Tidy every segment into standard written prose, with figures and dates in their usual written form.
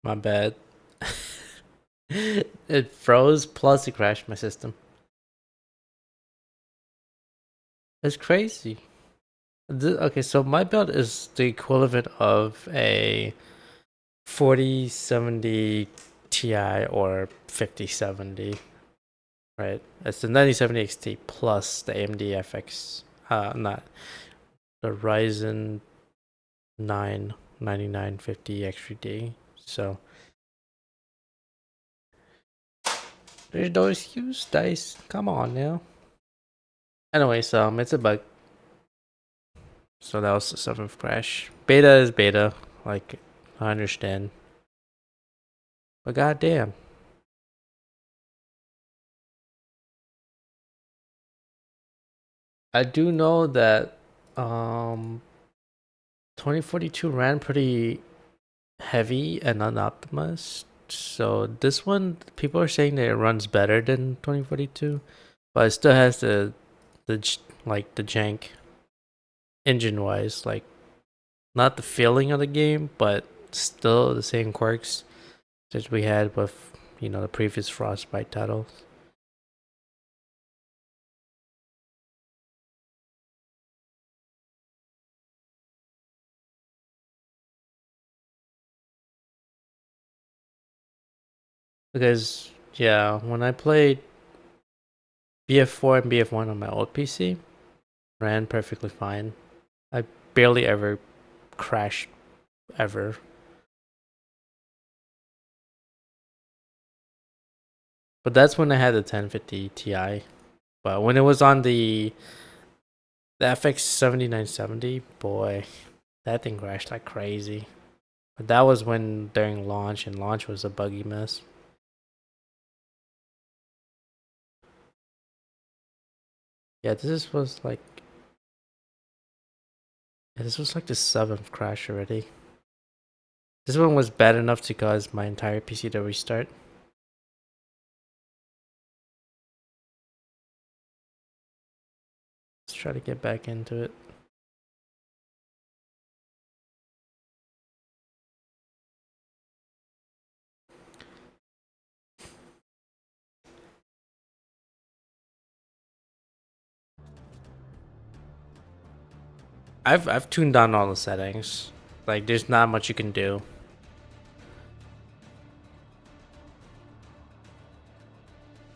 My bad. It froze, plus it crashed my system. It's crazy. Okay, so my build is the equivalent of a 4070 Ti or 5070, right? It's the 9070 XT plus the AMD FX, not the Ryzen 9 9950 XTD. So there's no excuse, dice. Come on now. Anyways, it's a bug. So that was the seventh crash. Beta is beta. Like, I understand. But goddamn. I do know that 2042 ran pretty heavy and unoptimized. So this one, people are saying that it runs better than 2042, but it still has the jank engine wise, like not the feeling of the game, but still the same quirks that we had with the previous Frostbite titles. Because yeah, when I played BF4 and BF1 on my old PC, ran perfectly fine. I barely ever crashed ever. But that's when I had the 1050 Ti. But when it was on the FX 7970, boy, that thing crashed like crazy. But that was when during launch, and launch was a buggy mess. Yeah, this was like the seventh crash already. This one was bad enough to cause my entire PC to restart. Let's try to get back into it. I've tuned down all the settings. Like there's not much you can do.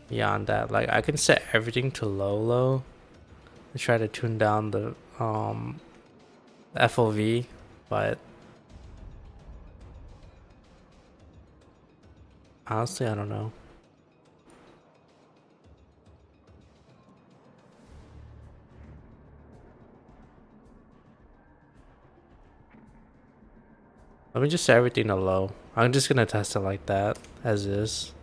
Beyond that. Like I can set everything to low and try to tune down the FOV, but honestly I don't know. Let me just set everything to low. I'm just gonna test it like that, as is.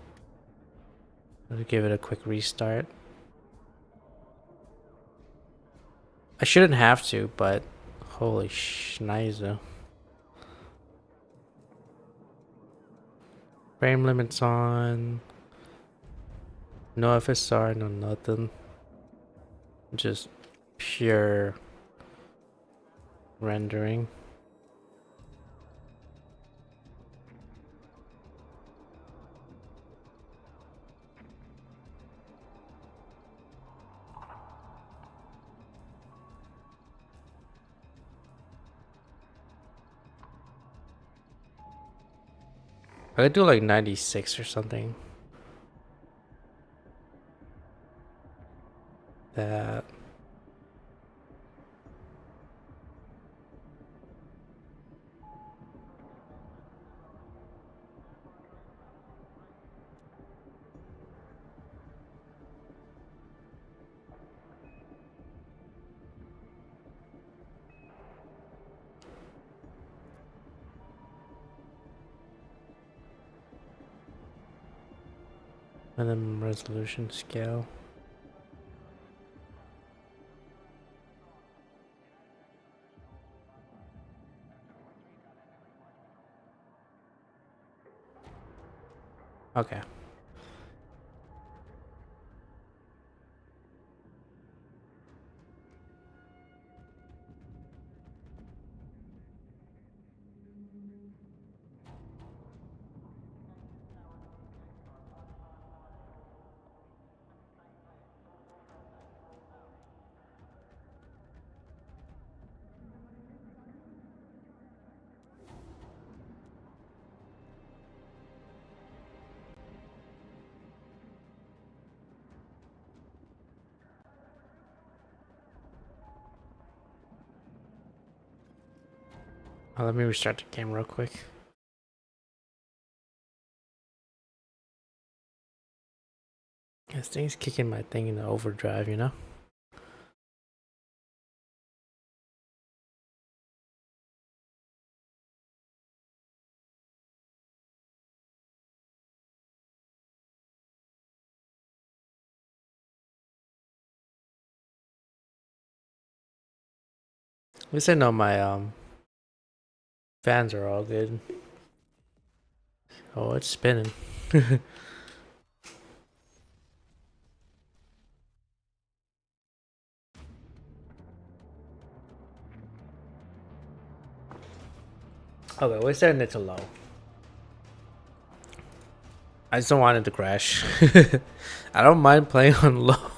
Let me give it a quick restart. I shouldn't have to, but holy schnizer. Frame limits on. No FSR, no nothing. Just pure rendering. I could do like 96 or something. That. Minimum resolution scale. Okay. Let me restart the game real quick. This thing's kicking my thing into overdrive, you know? At least I know my fans are all good. Oh, it's spinning. Okay, we're setting it to low. I just don't want it to crash. I don't mind playing on low.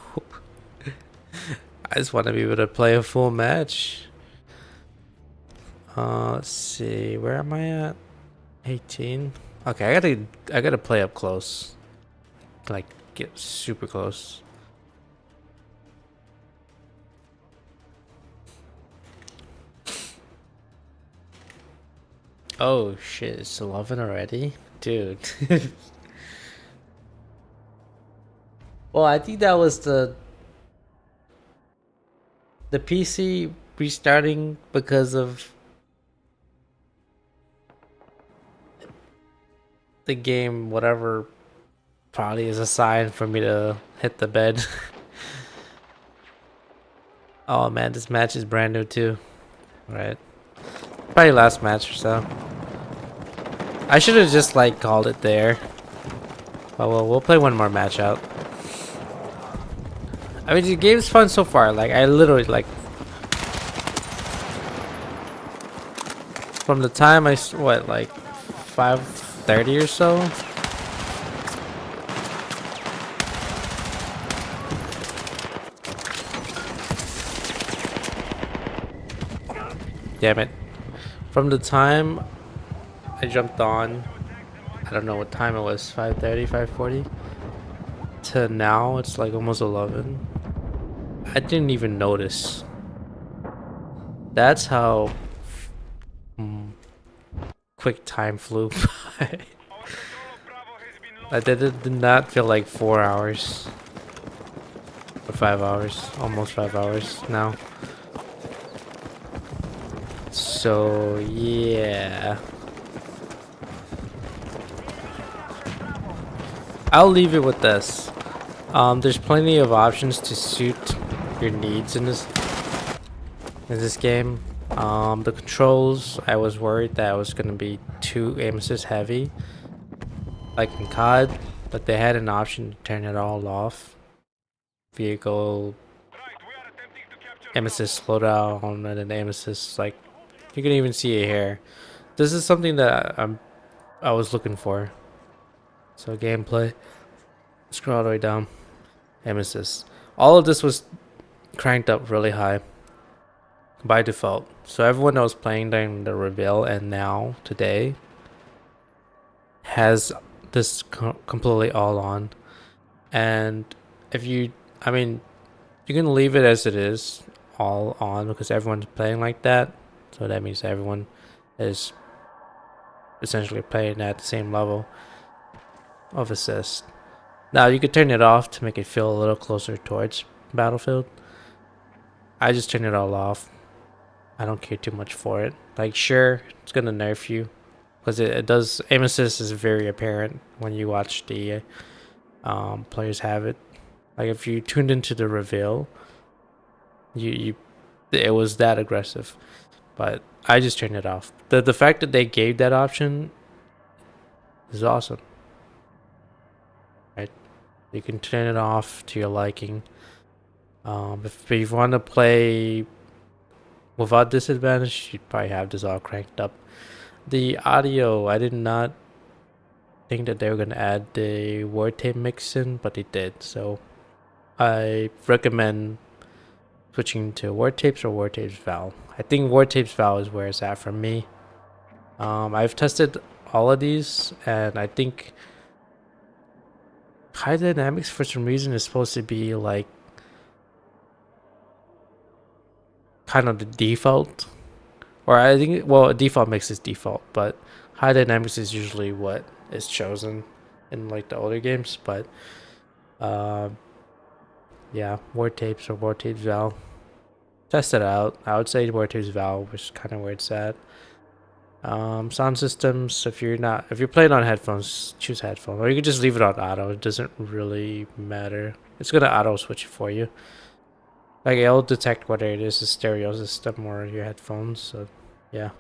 I just want to be able to play a full match. Let's see, where am I at? 18. Okay, I gotta play up close. Like get super close. Oh shit, it's 11 already? Dude. Well, I think that was the PC restarting because of the game, whatever, probably is a sign for me to hit the bed. Oh man, this match is brand new too. Right. Probably last match or so. I should have just like called it there. But we'll play one more match out. I mean, the game's fun so far. Like, I literally, like, from the time what, like, 5:30 or so? Damn it. From the time I jumped on, I don't know what time it was, 5:30, 5:40? To now, it's like almost 11. I didn't even notice. That's how quick time flew by. Like, that did not feel like 4 hours. Or 5 hours. Almost 5 hours now. So, yeah. I'll leave it with this. There's plenty of options to suit your needs in this game. The controls, I was worried that it was gonna be too aim assist heavy, like in COD, but they had an option to turn it all off. Vehicle, aim assist slowdown, and then aim assist, like you can even see it here. This is something that I was looking for. So gameplay, scroll all the way down, aim assist. All of this was cranked up really high by default. So everyone that was playing during the reveal and now today has this completely all on. And if you, I mean, you can leave it as it is, all on, because everyone's playing like that. So that means everyone is essentially playing at the same level of assist. Now you could turn it off to make it feel a little closer towards Battlefield. I just turn it all off. I don't care too much for it. Like, sure, it's gonna nerf you, because it does. Aim assist is very apparent when you watch the players have it. Like, if you tuned into the reveal, it was that aggressive. But I just turned it off. The fact that they gave that option is awesome. Right? You can turn it off to your liking. If you want to play without disadvantage, you'd probably have this all cranked up. The audio, I did not think that they were going to add the word tape mix in, but they did. So I recommend switching to word tapes or word tapes Val. I think word tapes Val is where it's at for me. I've tested all of these, and I think high dynamics for some reason is supposed to be like kind of the default, Or I think, well, default mix is default, but high dynamics is usually what is chosen in like the older games. But yeah, word tapes or word tapes Val. Test it out. I would say word tapes Val, which is kind of where it's at. Sound systems. If you're playing on headphones, choose headphones, or you can just leave it on auto. It doesn't really matter. It's gonna auto switch it for you. Like it'll detect whether it is a stereo system or your headphones. So, yeah.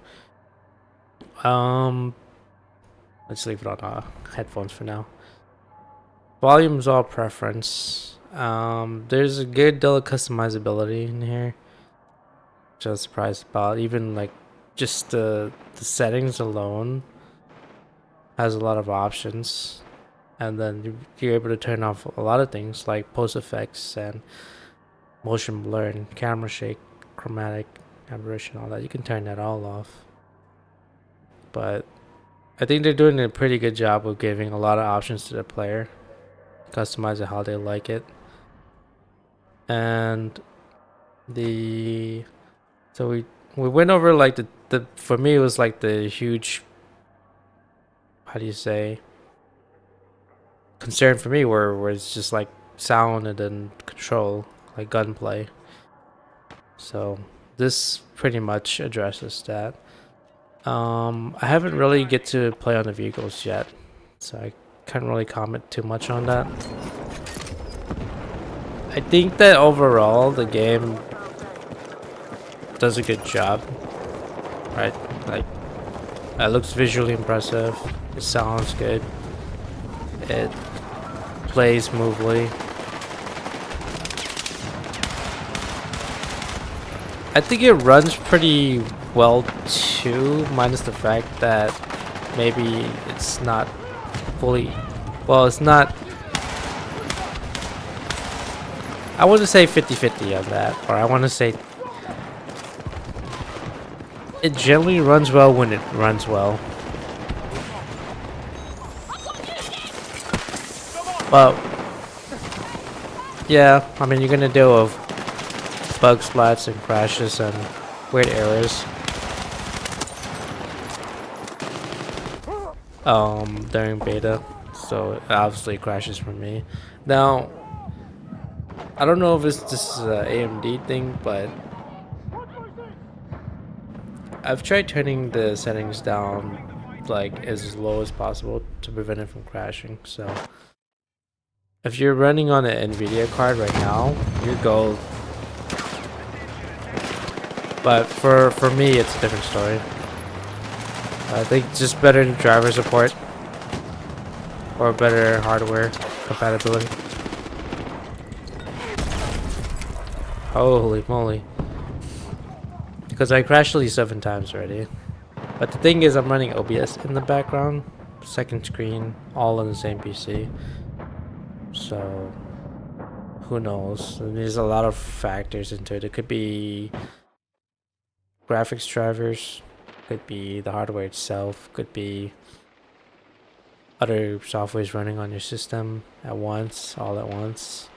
Let's leave it on headphones for now. Volume's all preference. There's a good deal of customizability in here, which I was surprised about. Even like just the settings alone has a lot of options, and then you're able to turn off a lot of things like post effects and motion blur and camera shake, chromatic aberration, all that. You can turn that all off. But I think they're doing a pretty good job of giving a lot of options to the player, customize it how they like it. And so we went over like the for me it was like the huge, how do you say, concern for me where it's just like sound and then control, like gunplay. So this pretty much addresses that. I haven't really get to play on the vehicles yet, so I can't really comment too much on that. I think that overall the game does a good job, right? Like, it looks visually impressive, it sounds good, it plays smoothly. I think it runs pretty well too, minus the fact that maybe it's not fully, well, it's not, I want to say 50-50 on that, or I want to say it generally runs well when it runs well. But yeah, I mean, you're gonna deal with bug splats and crashes and weird errors during beta, so it obviously crashes for me. Now, I don't know if this is an AMD thing, but I've tried turning the settings down like as low as possible to prevent it from crashing. So if you're running on an NVIDIA card right now, you're gold. But for me, it's a different story. I think just better driver support or better hardware compatibility. Holy moly. Because I crashed at least 7 times already. But the thing is, I'm running OBS in the background, second screen, all on the same PC. So, who knows? There's a lot of factors into it. It could be graphics drivers, could be the hardware itself, could be other softwares running on your system at once, all at once.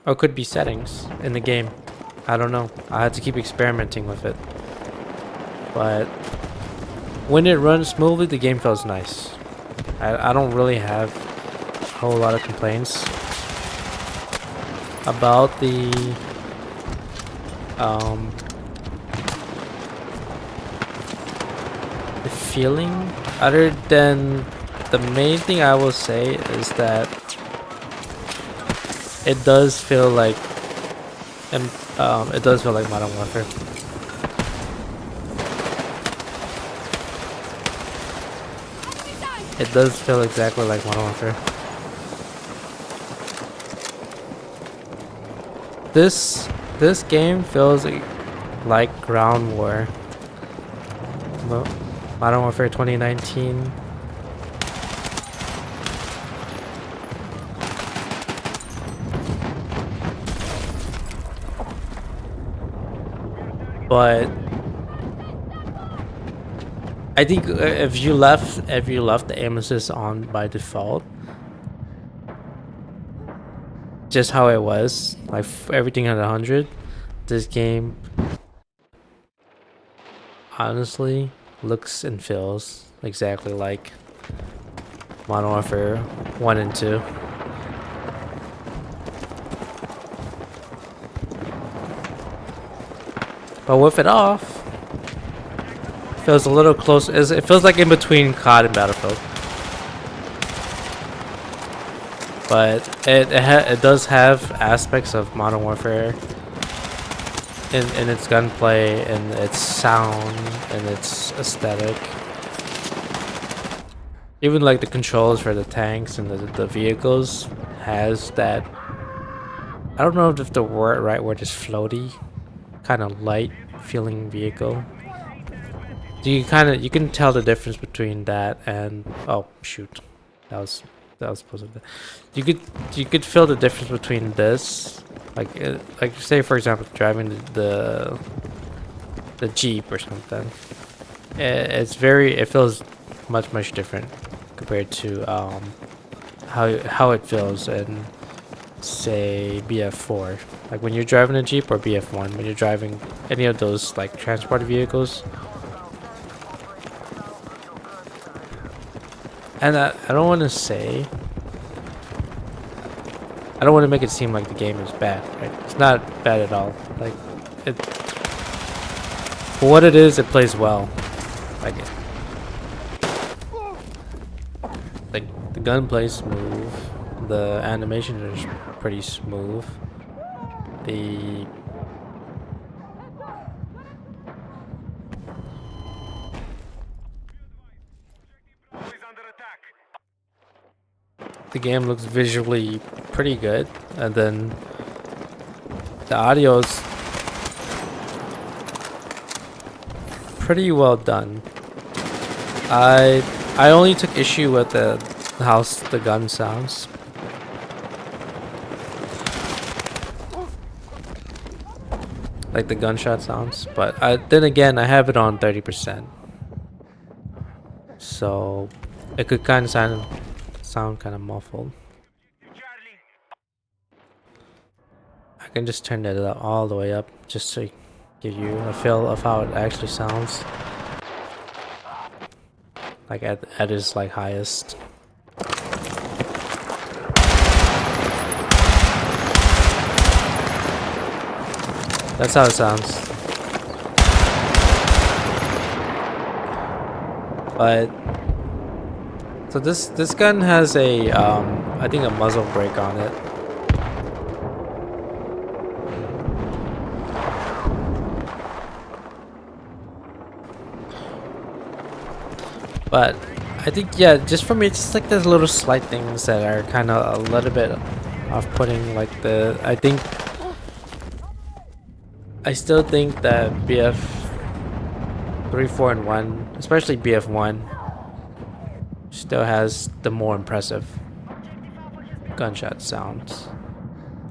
Or it could be settings in the game. I don't know. I had to keep experimenting with it. But when it runs smoothly, the game feels nice. I don't really have a whole lot of complaints about the feeling, other than the main thing I will say is that it does feel like it does feel like Modern Warfare. It does feel exactly like Modern Warfare. This game feels like Ground War. Modern Warfare 2019. But I think if you left the aim assist on by default, just how it was, like everything at 100, this game honestly looks and feels exactly like Modern Warfare 1 and 2. But with it off, feels a little close. It feels like in between COD and Battlefield. But it does have aspects of Modern Warfare in its gunplay and its sound and its aesthetic. Even like the controls for the tanks and the vehicles has that. I don't know if the right word is floaty, kind of light feeling vehicle. You can tell the difference between that and oh shoot, that was supposed to be. You could feel the difference between this, like say for example driving the Jeep or something. It feels much different compared to how it feels in say BF4. Like when you're driving a Jeep or BF1, when you're driving any of those like transport vehicles. And I don't want to say, I don't want to make it seem like the game is bad, right? It's not bad at all. Like, for what it is, it plays well. Like, the gunplay is smooth. The animation is pretty smooth. The game looks visually pretty good, and then the audio's pretty well done. I only took issue with how the gun sounds. Like the gunshot sounds, but then again I have it on 30%, so it could kind of sound kind of muffled. I can just turn that up all the way up just to give you a feel of how it actually sounds. Like at its like highest. That's how it sounds. But so this gun has a I think a muzzle brake on it. But I think yeah, just for me, it's just like there's little slight things that are kind of a little bit off-putting. Like I still think that BF 3, 4, and 1, especially BF 1, still has the more impressive gunshot sounds,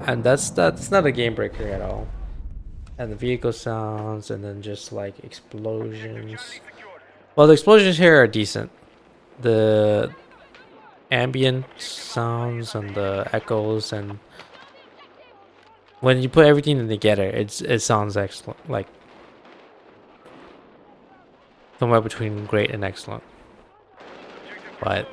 and that's not a game breaker at all. And the vehicle sounds, and then just like explosions. Well, the explosions here are decent. The ambient sounds and the echoes, and when you put everything together, it sounds excellent. Like somewhere between great and excellent. But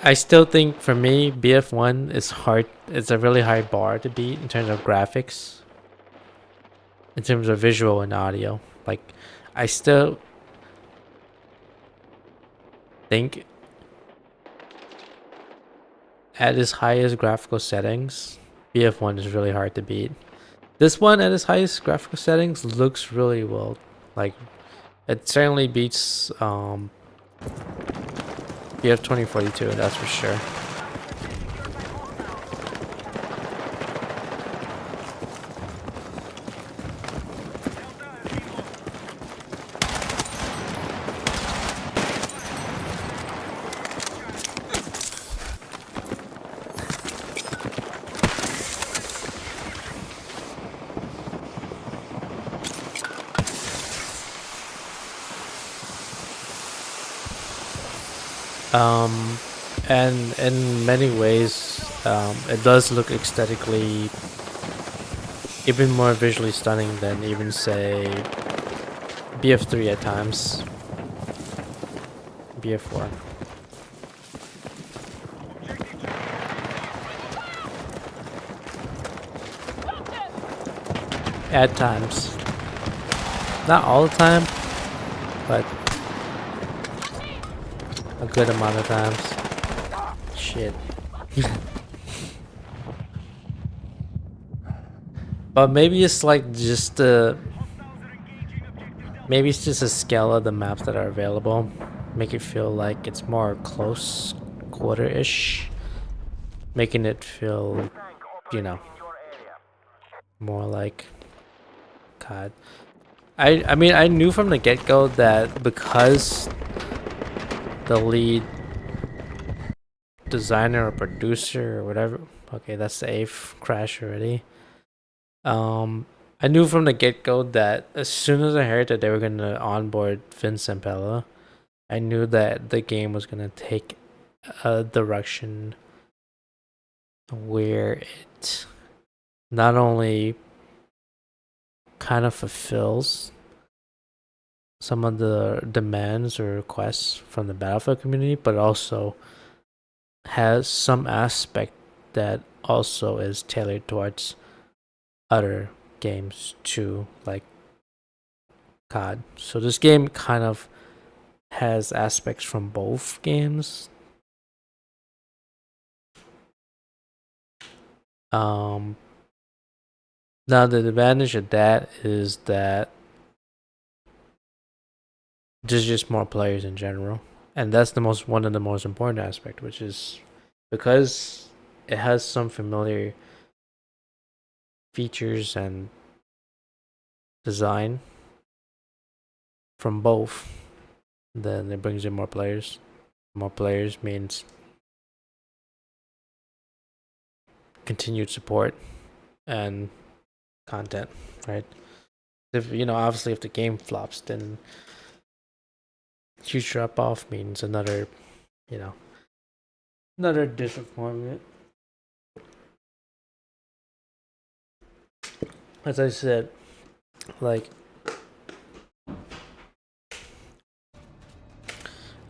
I still think for me BF1 is hard. It's a really high bar to beat in terms of graphics, in terms of visual and audio. Like I still think at its highest graphical settings, BF1 is really hard to beat. This one at its highest graphical settings looks really well. Like it certainly beats BF 2042, that's for sure. And in many ways, it does look aesthetically even more visually stunning than even say BF3 at times. BF4. At times. Not all the time, but a good amount of times. Shit. But maybe it's like just maybe it's just a scale of the maps that are available. Make it feel like it's more close quarter-ish. Making it feel, you know, more like God. I mean I knew from the get-go that because the lead designer or producer or whatever, okay, that's the 8th crash already. I knew from the get-go that as soon as I heard that they were gonna onboard Vincent Pella, I knew that the game was gonna take a direction where it not only kind of fulfills some of the demands or requests from the Battlefield community, but also has some aspect that also is tailored towards other games too, like COD. So this game kind of has aspects from both games. Now the advantage of that is that there's just more players in general, and that's one of the most important aspect, which is because it has some familiar features and design from both, then it brings in more players. More players means continued support and content, right? If obviously if the game flops, then huge drop off means another disappointment. As I said, like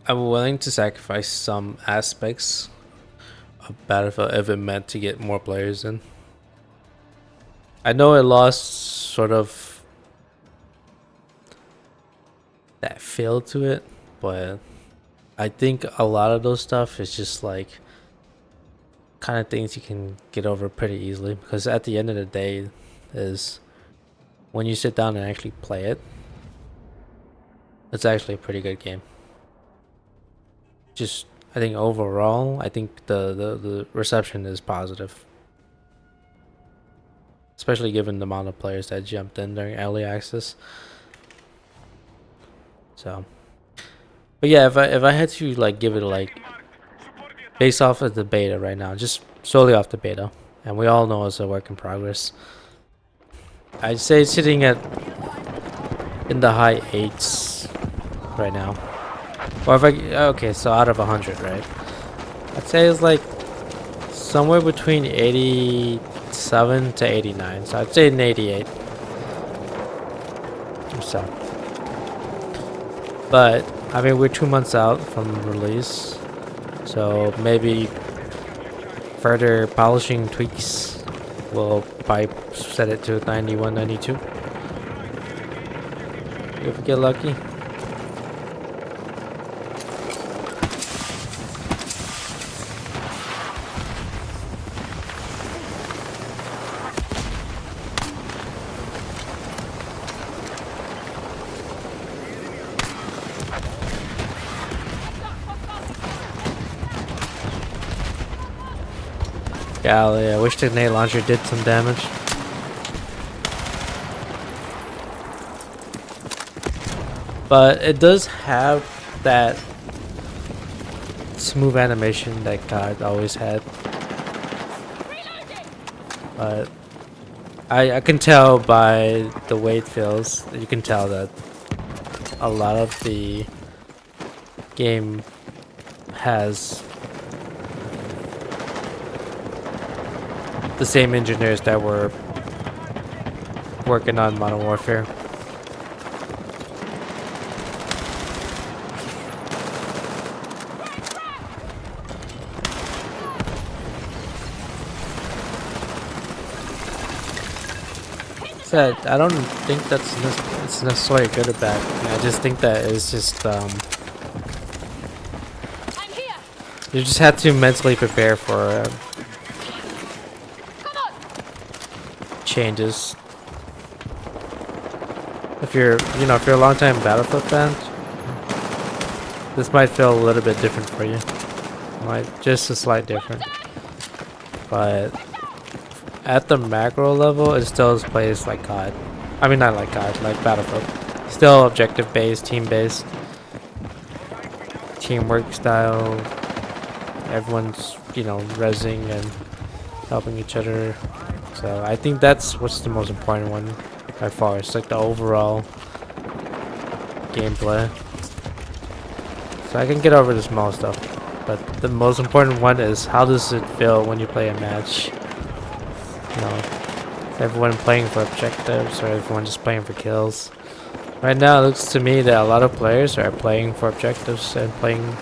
I'm willing to sacrifice some aspects of Battlefield if it meant to get more players in. I know it lost sort of that feel to it, but I think a lot of those stuff is just like kind of things you can get over pretty easily, because at the end of the day is when you sit down and actually play it, it's actually a pretty good game. Just I think overall, I think the reception is positive, especially given the amount of players that jumped in during early access. So, but yeah, if I had to like give it like based off of the beta right now, just solely off the beta, and we all know it's a work in progress, I'd say it's sitting at in the high 8s right now. Or if okay, so out of 100, right? I'd say it's like somewhere between 87 to 89. So I'd say an 88 or so. But I mean, we're 2 months out from release, so maybe further polishing tweaks will probably set it to 91, 92 if we get lucky. Golly, I wish the grenade launcher did some damage. But it does have that smooth animation that God always had. But I can tell by the way it feels, you can tell that a lot of the game has the same engineers that were working on Modern Warfare. Said I don't think it's necessarily good or bad. I just think that it's just you just have to mentally prepare for changes. If you're if you're a long-time Battlefield fan, this might feel a little bit different for you. Might just a slight different, but at the macro level, it still plays like COD. I mean, not like COD, like Battlefield. Still objective-based, team-based, teamwork style. Everyone's, rezzing and helping each other. So I think that's what's the most important one by far. It's like the overall gameplay. So I can get over the small stuff, but the most important one is how does it feel when you play a match? Everyone playing for objectives or everyone just playing for kills. Right now it looks to me that a lot of players are playing for objectives and playing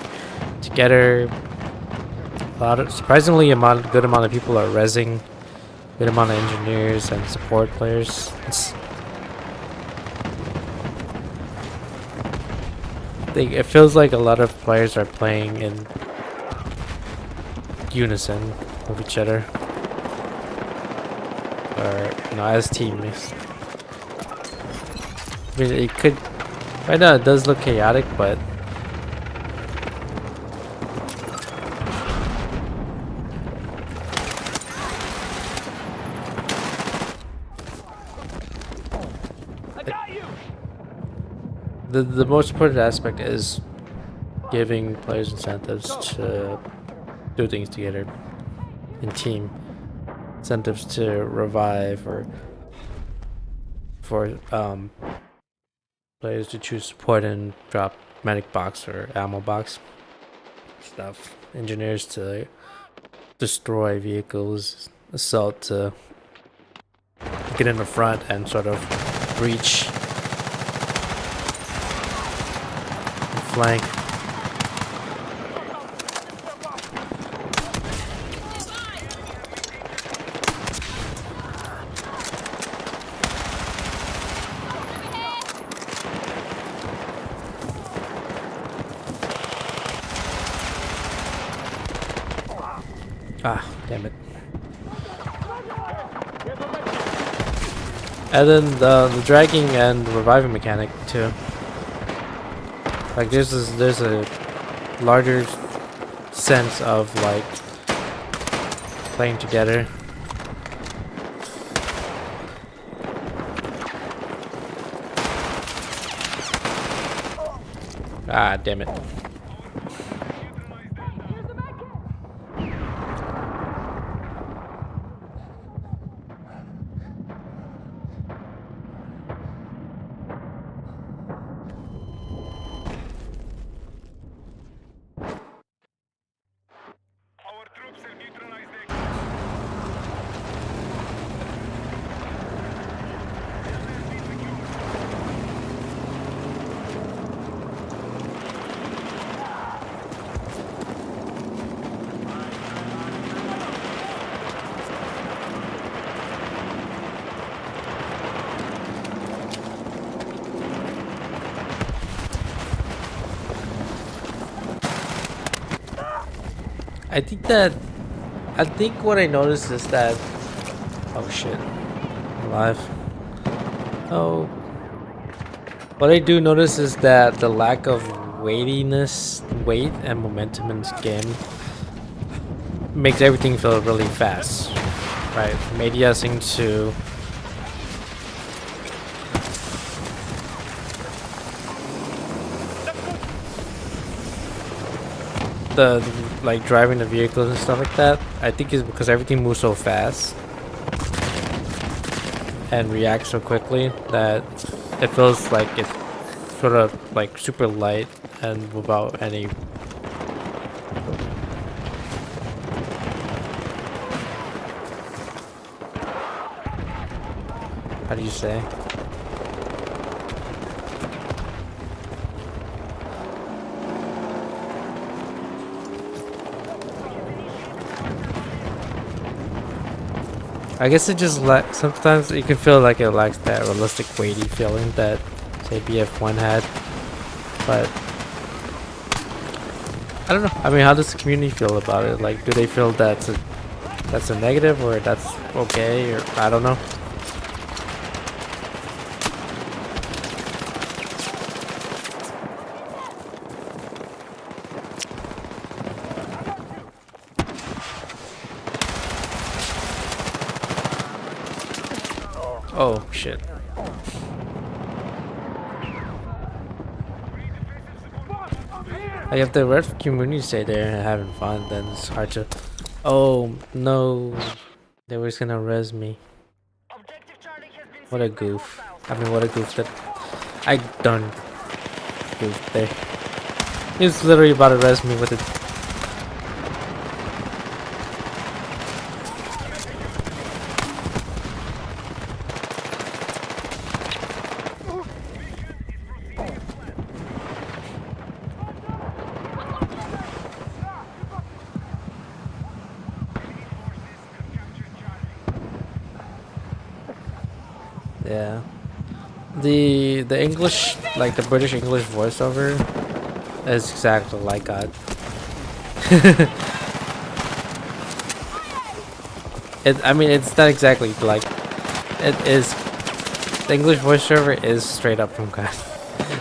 together. Surprisingly good amount of people are rezzing, good amount of engineers and support players. It feels like a lot of players are playing in unison with each other. Or, as teammates. I mean, it could... Right now it does look chaotic, but... The most important aspect is giving players incentives to do things together in team. Incentives to revive or for players to choose support and drop medic box or ammo box stuff. Engineers to destroy vehicles, assault to get in the front and sort of breach and flank. Ah, damn it. And then the dragging and reviving mechanic too. Like there's a larger sense of like playing together. Ah, damn it. I think what I noticed is that, oh shit, I'm alive. Oh, what I do notice is that the lack of weight and momentum in this game makes everything feel really fast, right? From ADSing to the like driving the vehicles and stuff like that. I think is because everything moves so fast and reacts so quickly that it feels like it's sort of like super light and without any how do you say? I guess it just sometimes you can feel like it lacks that realistic weighty feeling that say BF1 had, but I don't know. I mean, how does the community feel about it? Like, do they feel that's a negative or that's okay, or I don't know. Oh shit. Like if the red community stay there and having fun, then it's hard to. Oh no, they were just gonna res me. What a goof. I mean, what a goof that I done goof there. He was literally about to res me with it. Yeah. The English, like the British English voiceover, is exactly like God. I mean, it's not exactly like it is. The English voiceover is straight up from God.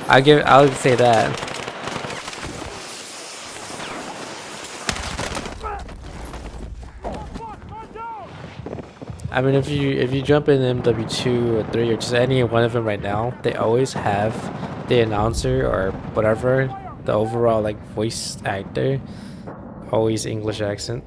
I'll say that. I mean, if you jump in MW2 or 3 or just any one of them right now, they always have the announcer or whatever, the overall like voice actor, always English accent.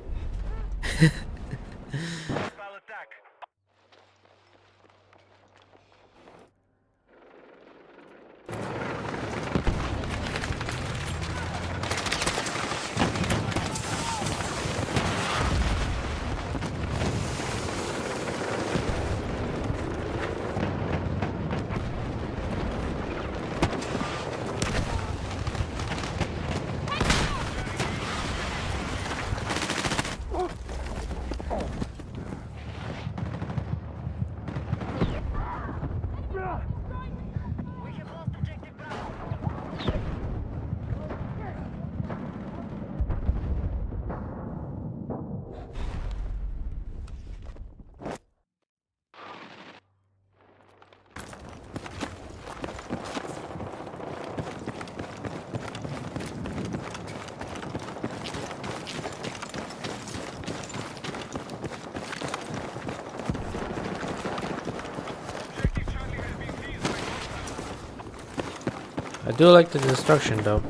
I do like the destruction though.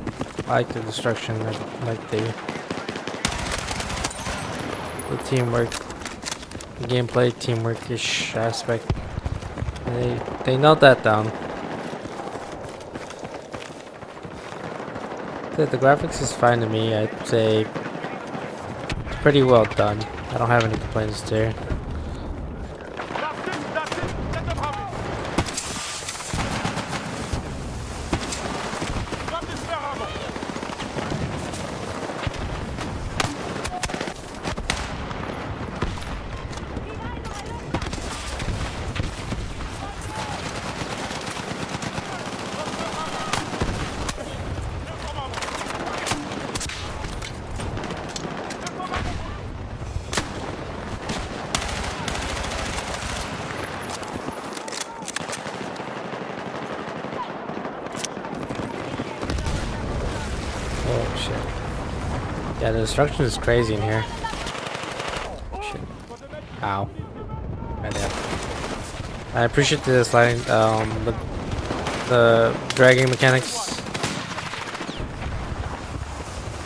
I like the destruction. I like the teamwork, the gameplay teamwork-ish aspect. They nailed that down. The graphics is fine to me. I'd say it's pretty well done. I don't have any complaints there. Oh shit. Yeah, the destruction is crazy in here. Shit. Ow. Right there. I appreciate the sliding, the dragging mechanics.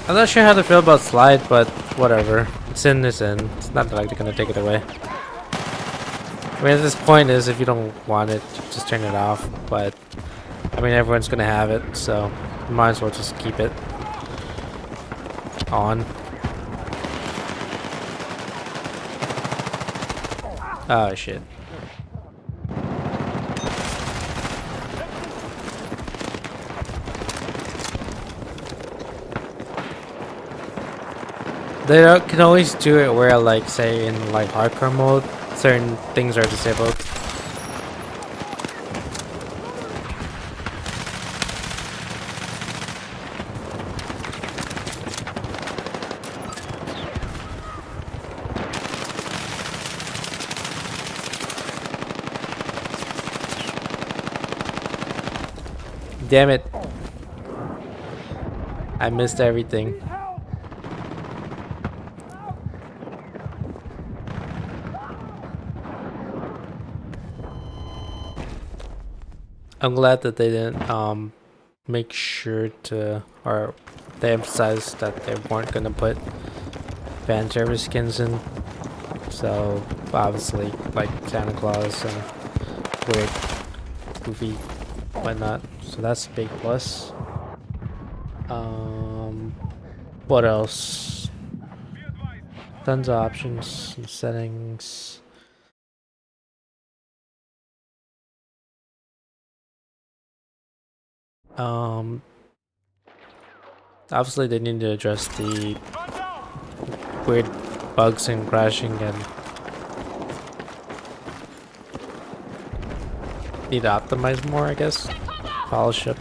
I'm not sure how to feel about slide, but whatever. It's in, it's in. It's not like they're gonna take it away. I mean, at this point is if you don't want it, just turn it off. But I mean, everyone's gonna have it, so you might as well just keep it on. Oh shit. They can always do it where, like, say in like hardcore mode, certain things are disabled. Damn it. I missed everything. I'm glad that they didn't make sure to, or they emphasized that they weren't gonna put fan service skins in. So obviously like Santa Claus and weird goofy whatnot. So that's a big plus. What else? Tons of options and settings. Obviously they need to address the weird bugs and crashing, and need to optimize more, I guess. Polish up.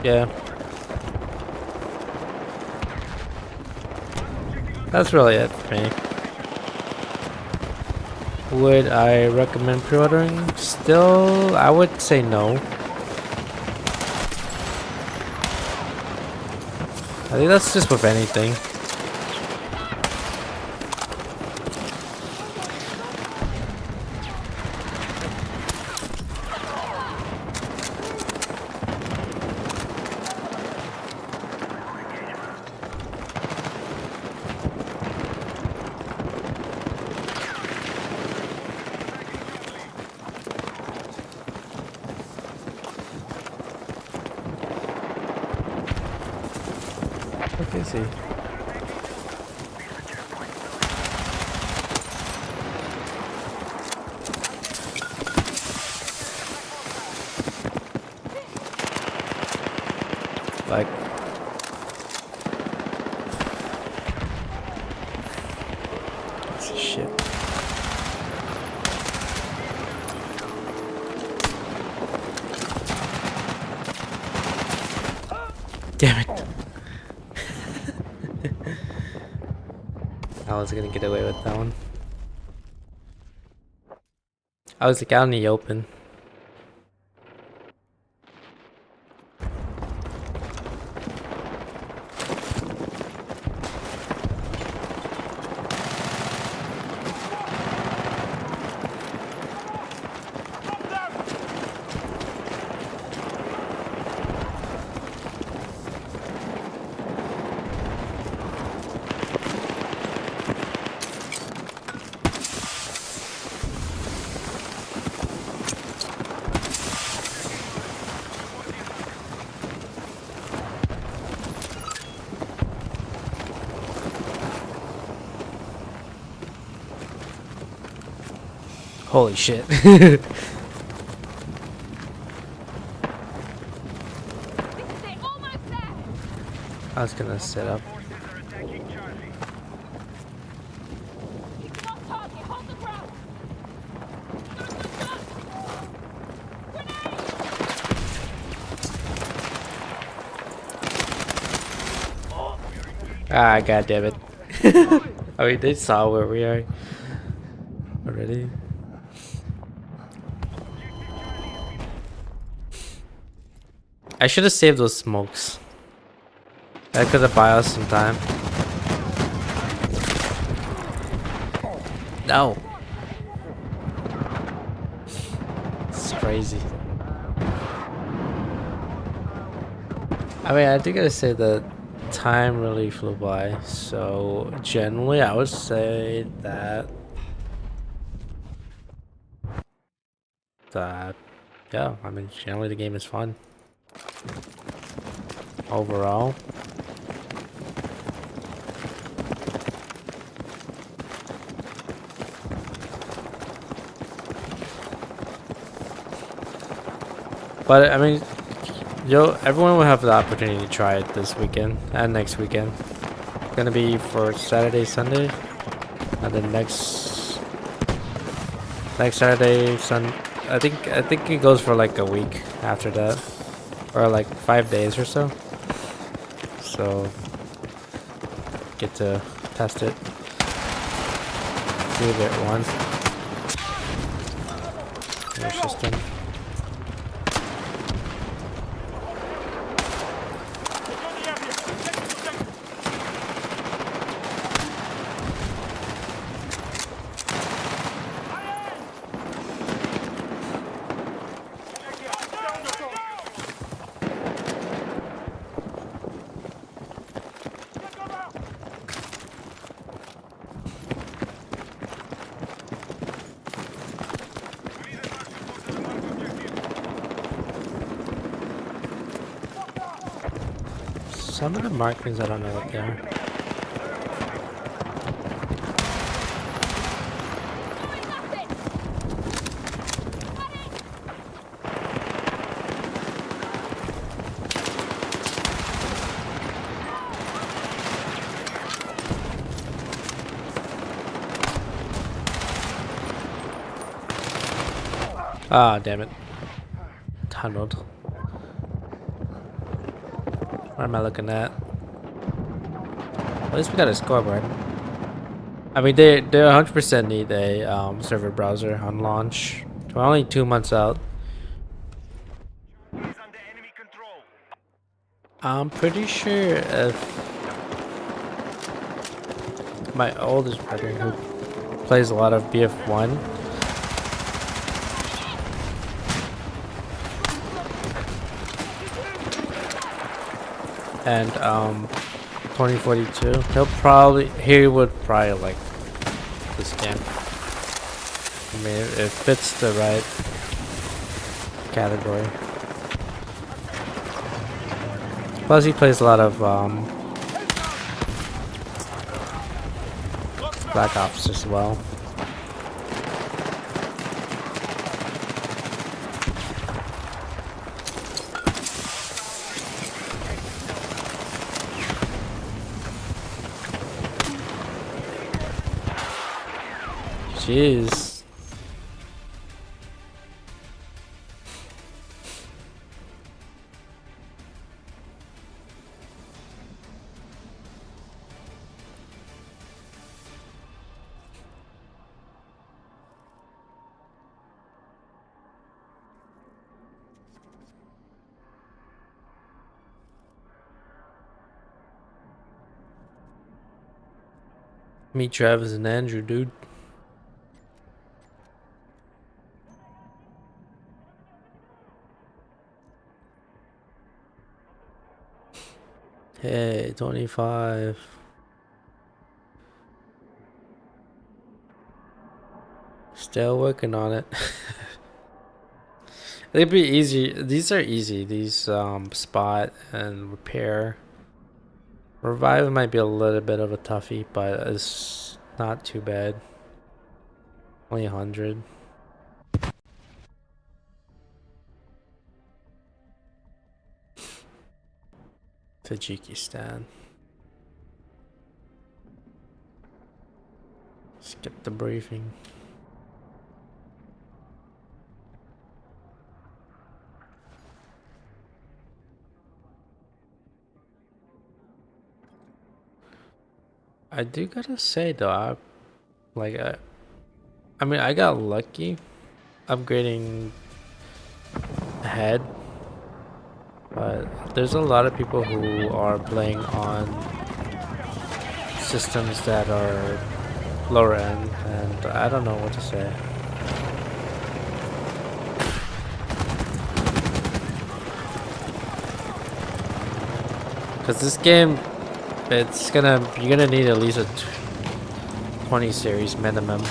Yeah. That's really it for me. Would I recommend pre-ordering? Still, I would say no. I think that's just with anything. Okay, see. Like, shit. Damn it. I was gonna get away with that one. I was like out in the open. Holy shit. I was gonna set up. Ah, god damn it. I mean, they saw where we are already. I should have saved those smokes. That could have bought us some time. No. It's crazy. I mean, I do gotta say that time really flew by. So generally, I would say that yeah. I mean, generally the game is fun. Overall. But I mean, everyone will have the opportunity to try it this weekend and next weekend. gonna be for Saturday, Sunday, and then next Saturday, I think it goes for like a week after that, or like 5 days or so. So get to test it, see if it runs. Your system. Some of the markings, I don't know what they are. Ah, damn it. Tunneled. What am I looking at? At least we got a scoreboard. I mean, they 100% need a server browser on launch. We're only 2 months out. I'm pretty sure if my oldest brother, who plays a lot of BF1, and 2042, he would probably like this game. I mean, it fits the right category. Plus, he plays a lot of Black Ops as well. Jeez. Meet Travis and Andrew, dude. Hey, 25. Still working on it. It'd be easy. These are easy. These spot and repair. Revive might be a little bit of a toughie, but it's not too bad. Only 100. Tajikistan. Skip the briefing. I do gotta say though, I mean, I got lucky upgrading ahead, but there's a lot of people who are playing on systems that are lower end, and I don't know what to say. Because this game, you're gonna need at least a 20 series minimum.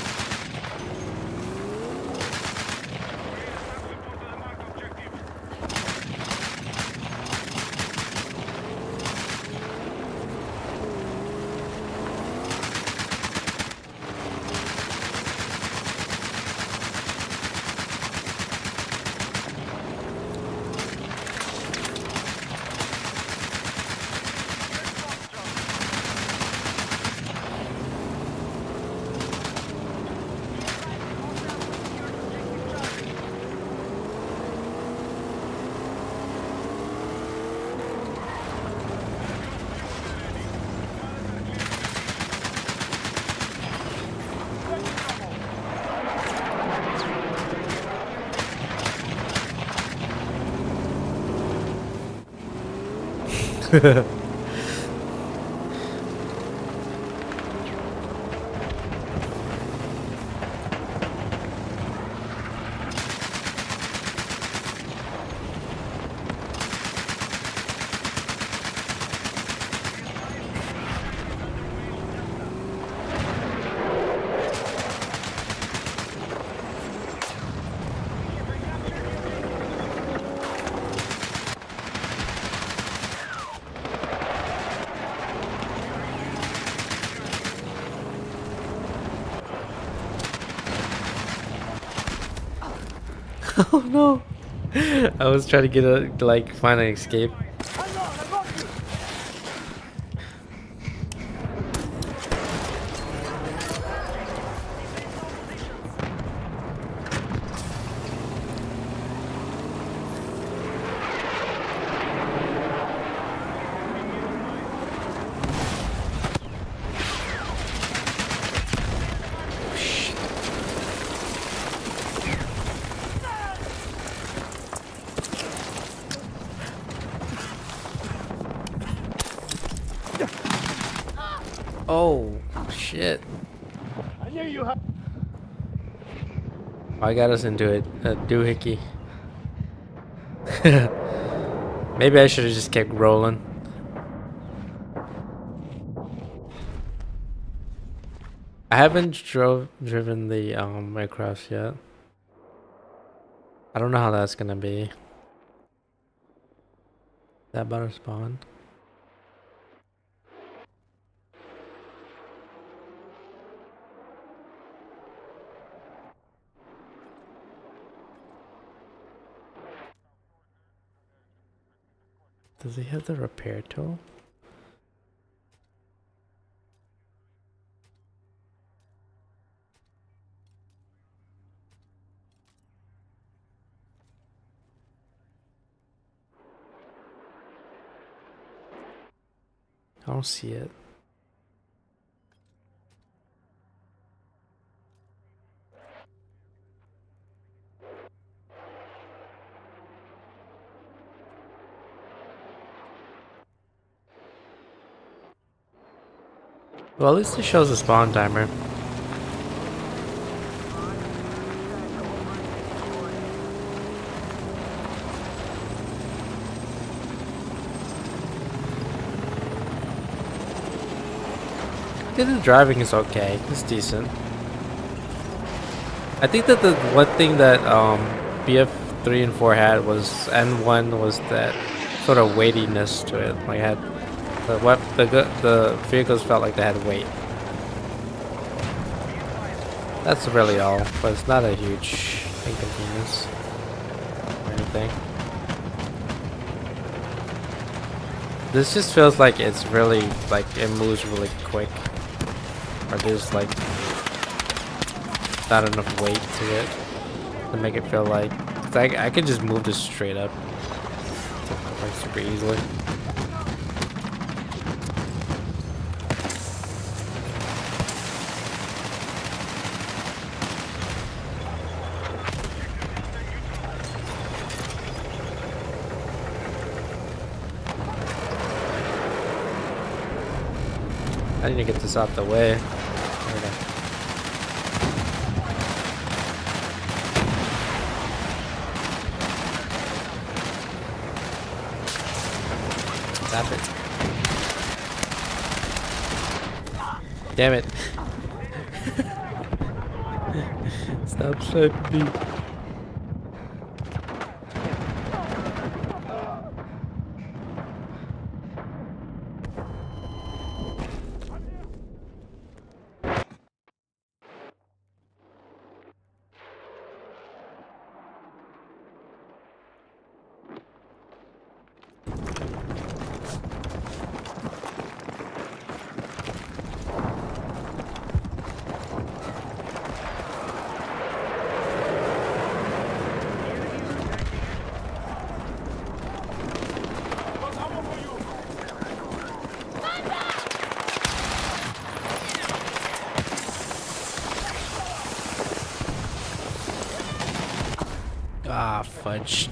Oh no! I was trying to get a find an escape. Oh shit! I knew you had. I got us into it. A doohickey. Maybe I should have just kept rolling. I haven't driven the aircraft yet. I don't know how that's gonna be. Is that about to spawn? Does he have the repair tool? I don't see it. Well, at least it shows the spawn timer. I think the driving is okay. It's decent. I think that the one thing that BF3 and 4 had was, and 1 was that sort of weightiness to it. Like it had the vehicles felt like they had weight. That's really all, but it's not a huge inconvenience or anything. This just feels like it's really like it moves really quick, or there's like not enough weight to it to make it feel like I could just move this straight up like super easily. I need to get this out the way. Stop it. Damn it. Stop sniping me. Ah, fudge.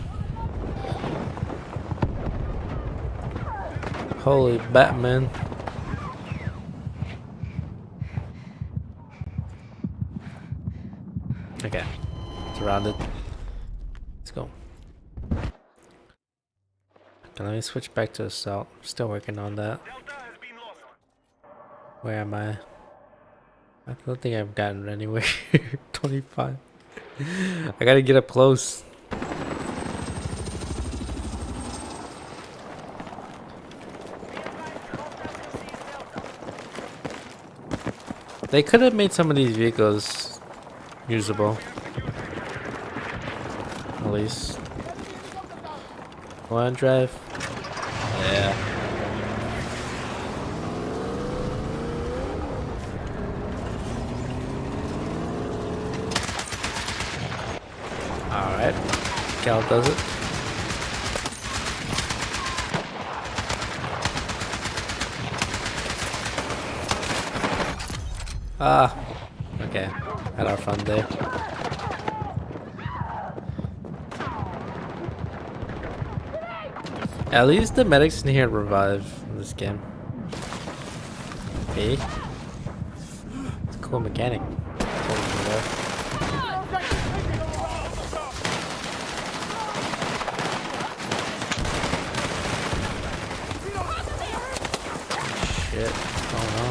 Holy Batman. Okay. Surrounded. Let's go. Okay, let me switch back to assault. Still working on that. Where am I? I don't think I've gotten anywhere. 25. I gotta get up close. They could have made some of these vehicles usable. At least. One drive. Yeah. Alright. Cal does it. Ah. Okay. Had our fun there. At least the medics in here revive in this game. Hey. It's a cool mechanic. Shit. Oh no.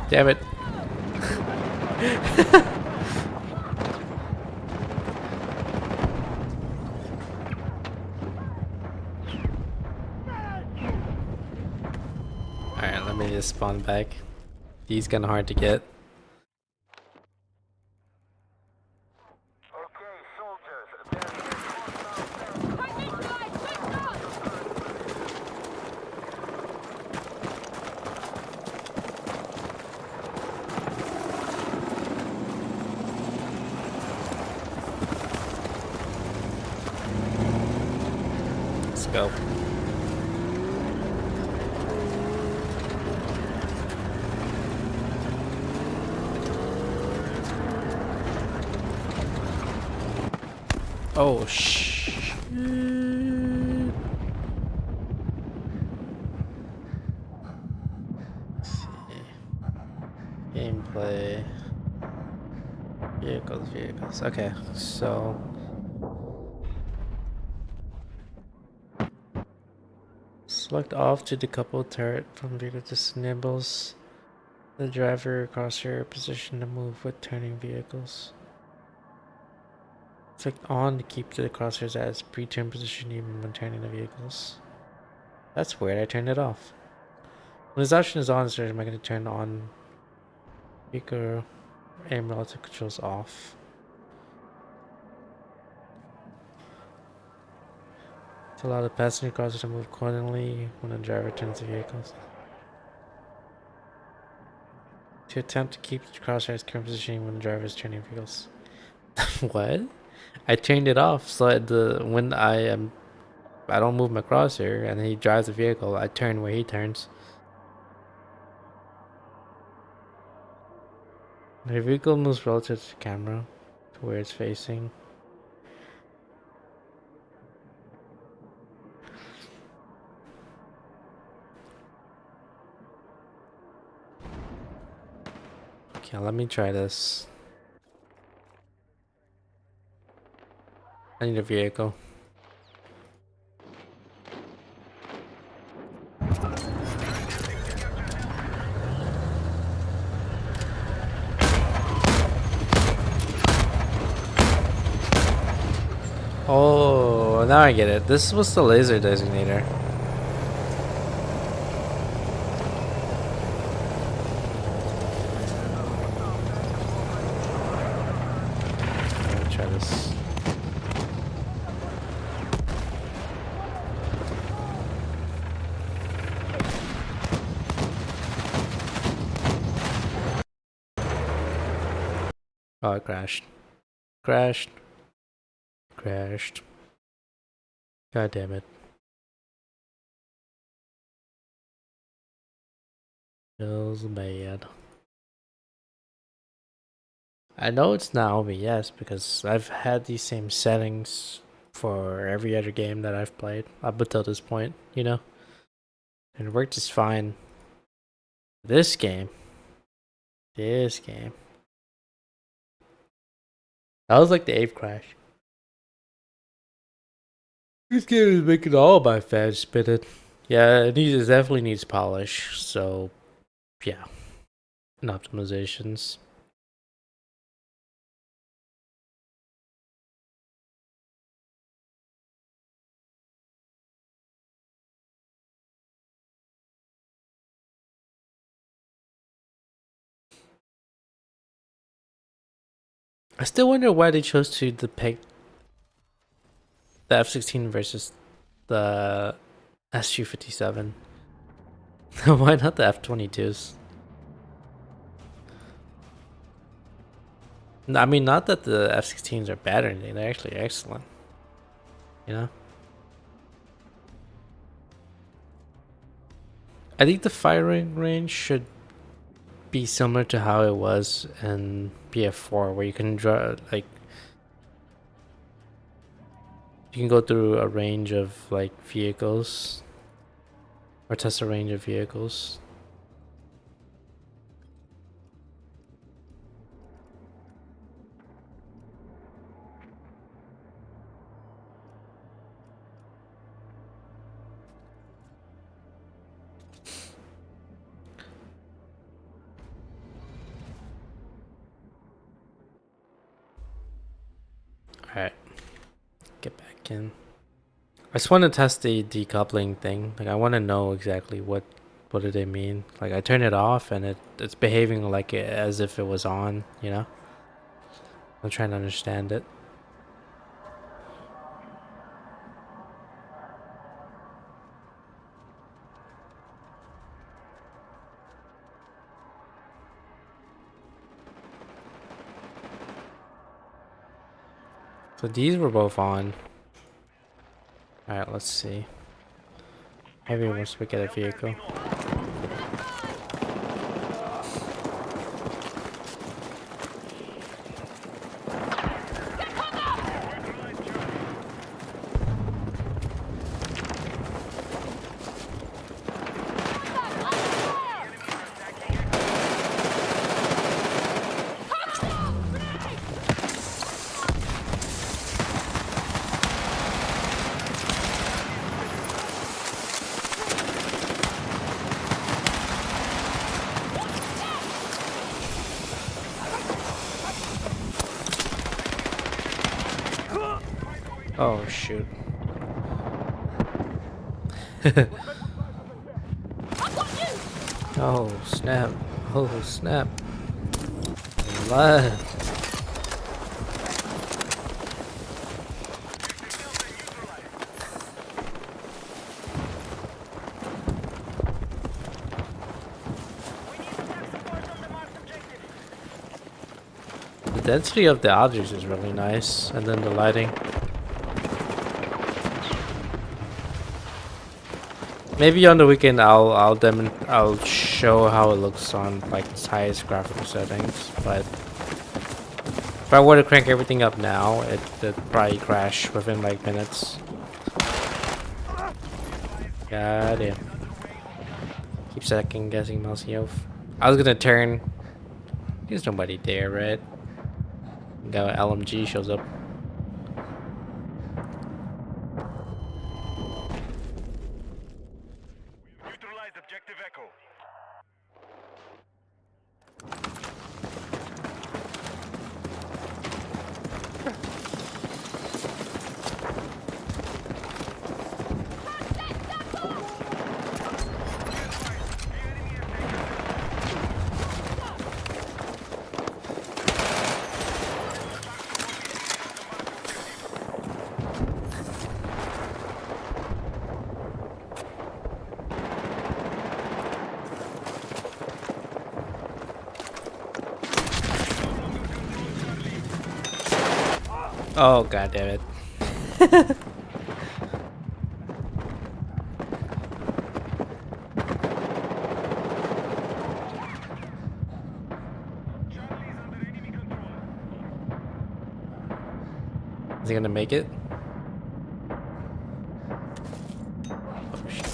Damn it. Alright, let me just spawn back. He's kinda hard to get. Let's go. Oh shh. Gameplay. Vehicles. Okay, so select off to decouple turret from vehicle. This enables the driver crosshair position to move with turning vehicles. Click on to keep the crosshairs at its pre-turn position even when turning the vehicles. That's weird, I turned it off. When this option is on, am I going to turn on vehicle aim relative controls off. To allow the passenger crosser to move accordingly when the driver turns the vehicles. To attempt to keep the crosshair's current position when the driver is turning vehicles. What? I turned it off so when I don't move my crosshair and he drives the vehicle, I turn where he turns. The vehicle moves relative to the camera to where it's facing. Okay, let me try this. I need a vehicle. Oh, now I get it. This was the laser designator. Let me try this. Oh, it crashed. Crashed. Crashed. God damn it. Feels bad. I know it's not OBS because I've had these same settings for every other game that I've played up until this point, you know? And it worked just fine. This game. That was like the 8th crash. This game is making all my fans spin it. Yeah, it definitely needs polish, so yeah. And optimizations. I still wonder why they chose to depict the F-16 versus the Su-57. Why not the F-22s? I mean, not that the F-16s are bad or anything. They're actually excellent. You know? I think the firing range should be similar to how it was in BF4, where you can draw, like, you can go through a range of, like, vehicles. Or test a range of vehicles. Alright. Get back in. I just want to test the decoupling thing. Like, I want to know exactly what do they mean. Like, I turn it off and it's behaving like as if it was on, you know? I'm trying to understand it. So these were both on. Alright, let's see. Maybe once we get a vehicle. Oh shoot. Oh snap. Oh snap. Alive. The density of the objects is really nice, and then the lighting. Maybe on the weekend I'll show how it looks on like its highest graphical settings, but if I were to crank everything up now, it'd probably crash within like minutes. God damn. Keep second guessing myself. I was gonna turn. There's nobody there, right? Got LMG shows up. Neutralized objective Echo. Oh god damn it. Is he gonna make it? Oh shit.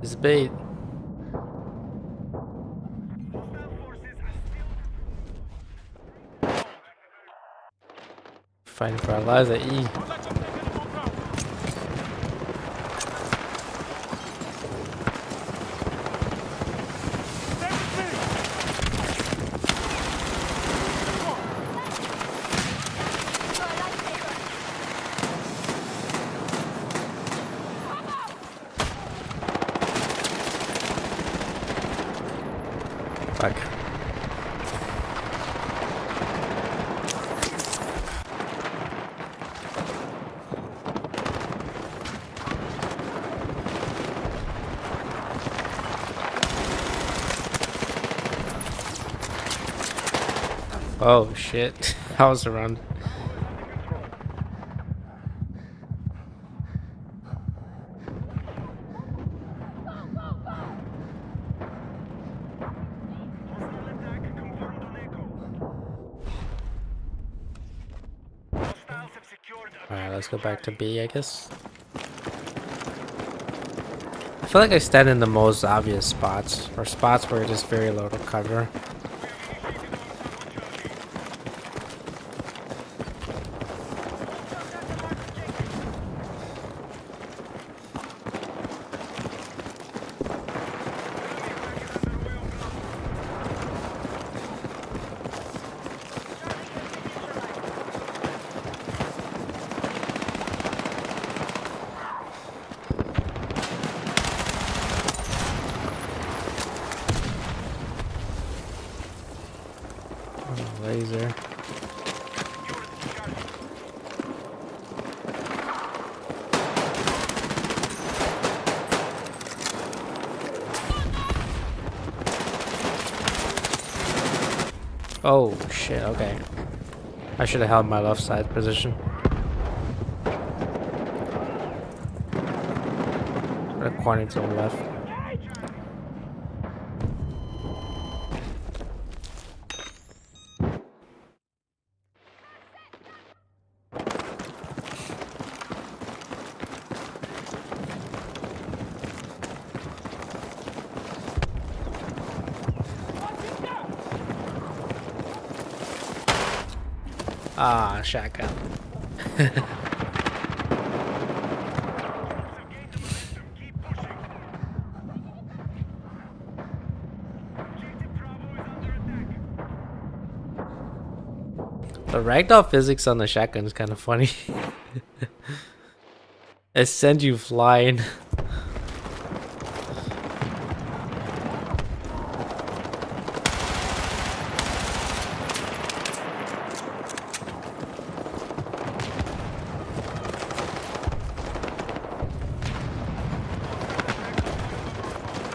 This is bait. Fighting for our lives at E. Fuck. Oh shit. I was around. Alright, let's go back to B, I guess. I feel like I stand in the most obvious spots, or spots where it is very low to cover. Oh, laser. Oh shit, okay. I should have held my left side position. A corner to the left. Ah, shotgun. The ragdoll physics on the shotgun is kind of funny. It sends you flying.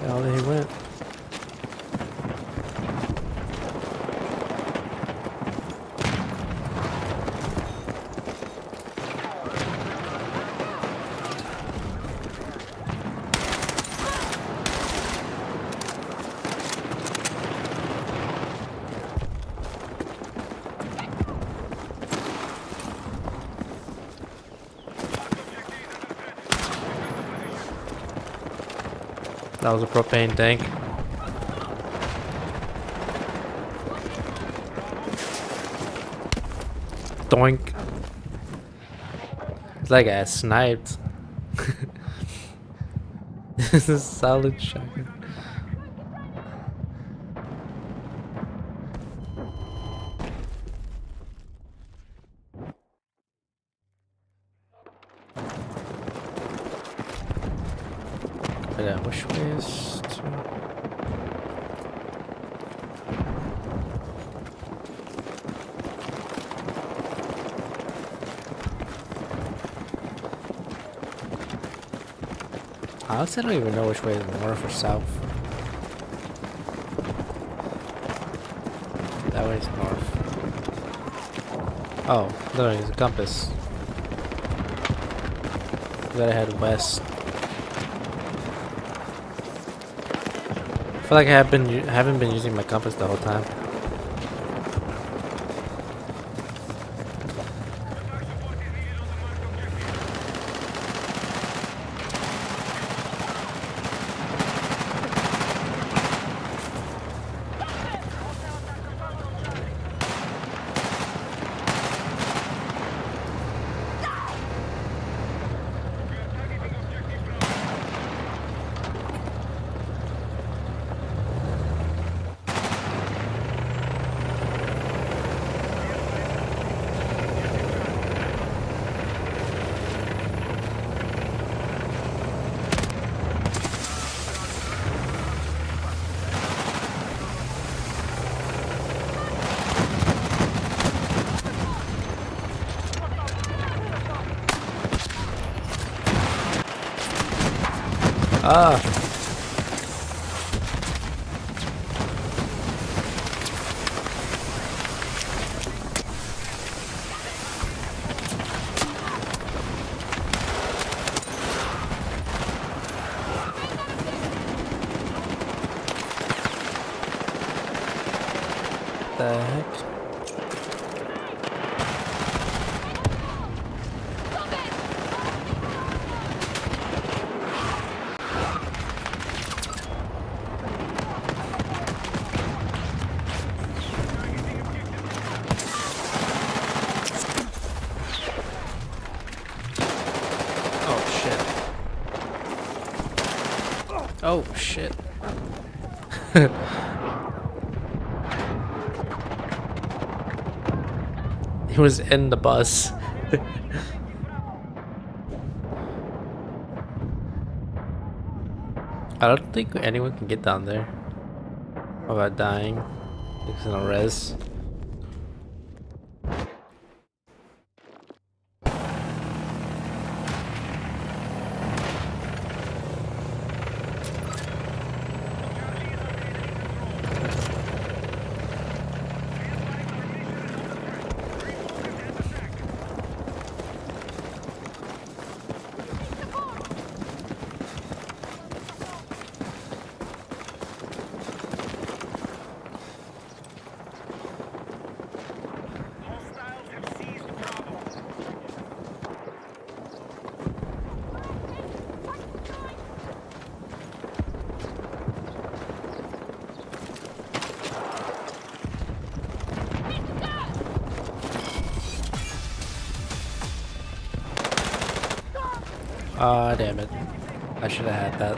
Oh, there he went. That was a propane tank. Doink. It's like I sniped. This is a solid shotgun. But which way is to... Honestly, I don't even know which way is north or south. That way is north. Oh, there is a compass. We gotta head west. I feel like haven't been using my compass the whole time. Ah! The heck? Oh shit. He was in the bus. I don't think anyone can get down there without dying. It's no res. Hostiles have seized Bravo. Ah, damn it. I should have had that.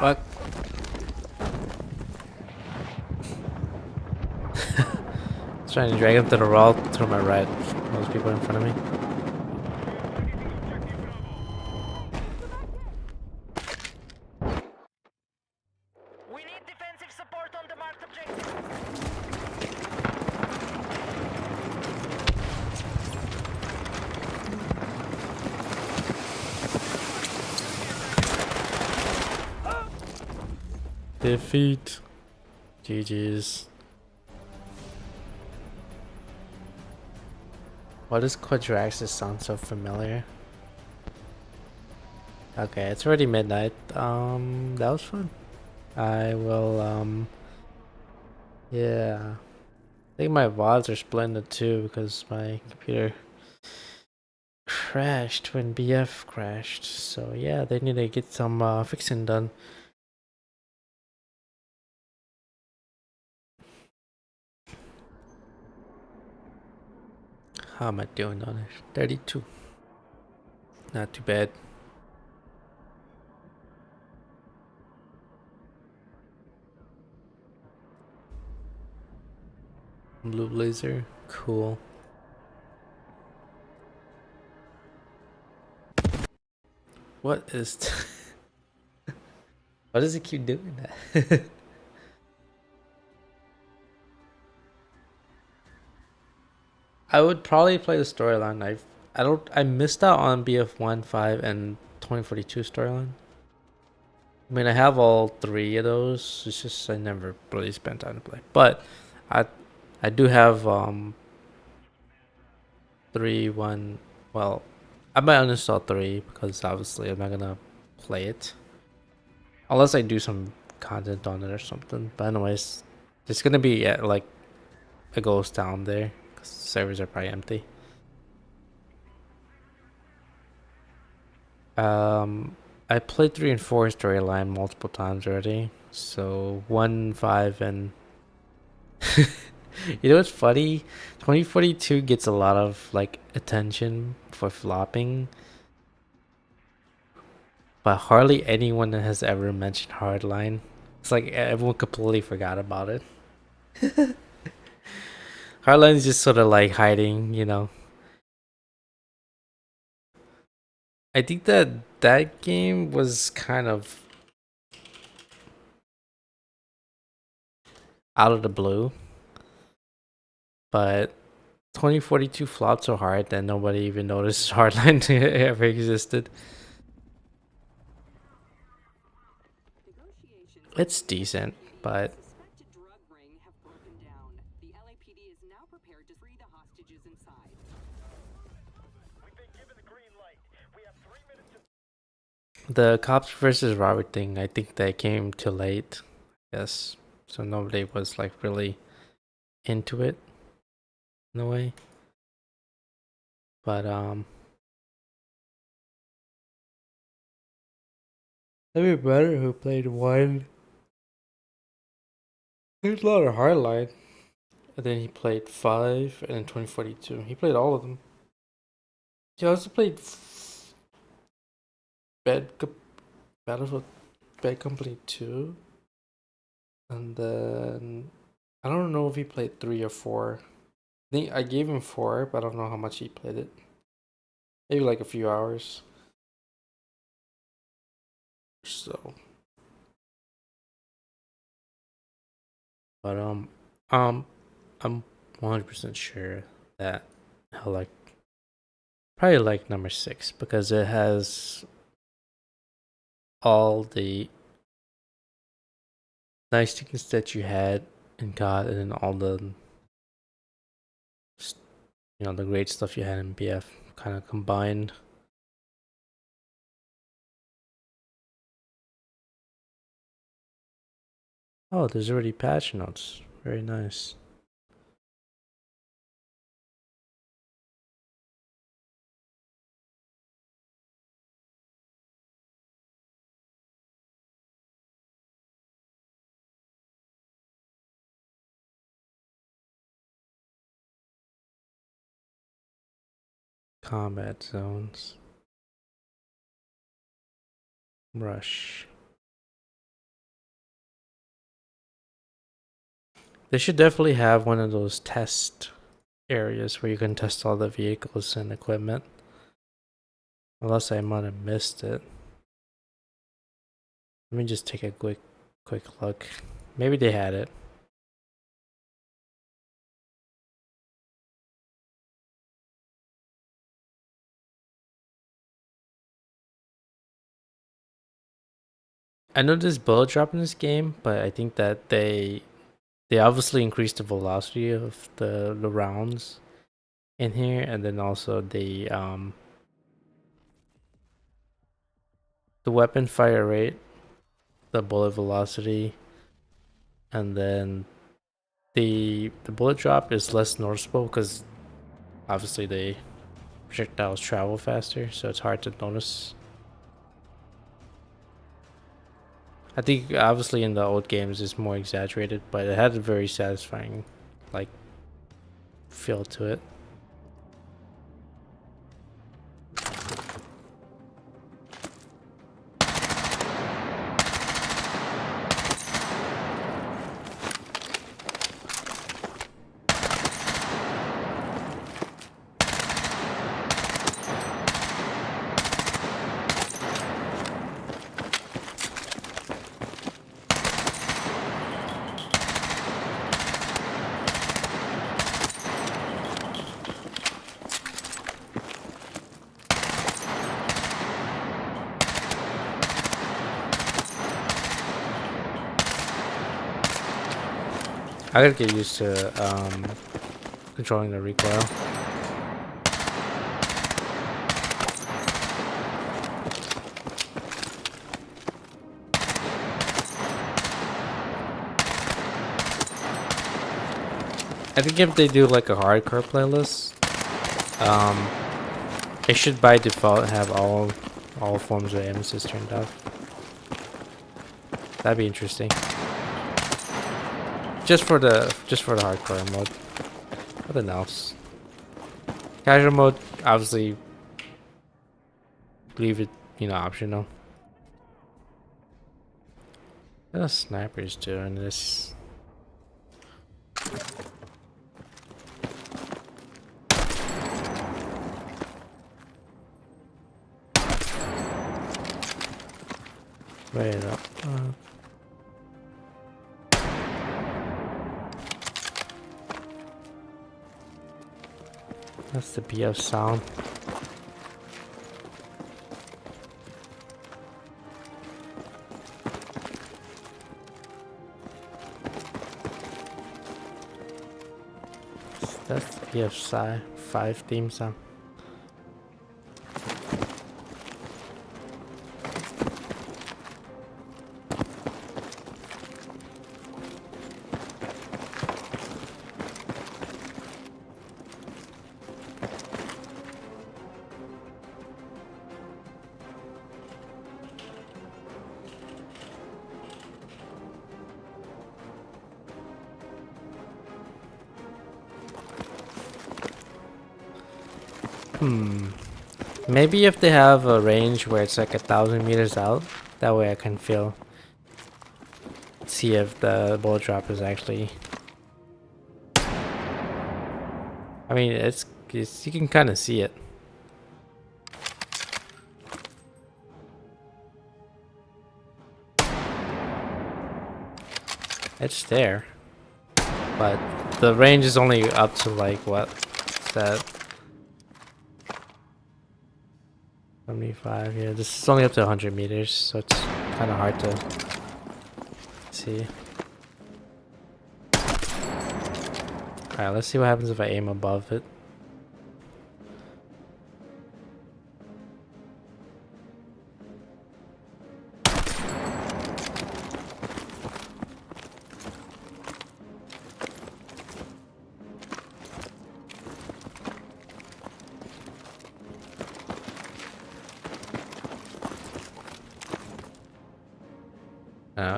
Fuck. Trying to drag him to the wall to my right. Those people in front of me. We need defensive support on the marked objective. Defeat. GG's. Why does Quadraxis sound so familiar? Okay, it's already midnight. That was fun. I will, yeah. I think my VODs are split into two because my computer crashed when BF crashed. So yeah, they need to get some fixing done. How am I doing on it? 32. Not too bad. Blue blazer. Cool. What is... Why does it keep doing that? I would probably play the storyline. I missed out on BF1, 5, and 2042 storyline. I mean, I have all three of those. It's just I never really spent time to play. But I I do have 3, 1. Well, I might uninstall 3 because obviously I'm not gonna play it unless I do some content on it or something. But anyways, it's gonna be at like a ghost town there because servers are probably empty. I played 3 and 4 storyline multiple times already. So 1, 5, and you know what's funny? 2042 gets a lot of like attention for flopping, but hardly anyone has ever mentioned Hardline. It's like everyone completely forgot about it. Hardline's just sort of like hiding, you know. I think that that game was kind of out of the blue, but 2042 flopped so hard that nobody even noticed Hardline ever existed. It's decent, but the cops versus Robert thing, I think they came too late. Yes, so nobody was like really into it in a way. But that'd be better who played one. There's a lot of Hardline. And then he played 5 and then 2042. He played all of them. He also played Bad Battlefield Bad Company 2. And then I don't know if he played 3 or 4. I think I gave him 4, but I don't know how much he played it. Maybe like a few hours. So, but I'm 100% sure that he'll like probably like number 6 because it has all the nice things that you had in God and then all the the great stuff you had in BF kind of combined. Oh, there's already patch notes. Very nice. Combat zones. Rush. They should definitely have one of those test areas where you can test all the vehicles and equipment. Unless I might have missed it. Let me just take a quick look. Maybe they had it. I know there's bullet drop in this game, but I think that they obviously increased the velocity of the rounds in here, and then also the weapon fire rate, the bullet velocity, and then the bullet drop is less noticeable because obviously the projectiles travel faster, so it's hard to notice. I think obviously in the old games it's more exaggerated, but it had a very satisfying like feel to it. I gotta get used to controlling the recoil. I think if they do like a hardcore playlist, it should by default have all forms of aim assist turned off. That'd be interesting. Just for the hardcore mode. Nothing else. Casual mode, obviously, leave it, optional. What are snipers doing this? Wait up. That's the BF sound. That's the BF 5 theme song. Maybe if they have a range where it's like 1,000 meters out, that way I can see if the bullet drop is actually. I mean, it's you can kind of see it. It's there, but the range is only up to like what? What's that? 75, yeah, this is only up to 100 meters, so it's kind of hard to see. Alright, let's see what happens if I aim above it.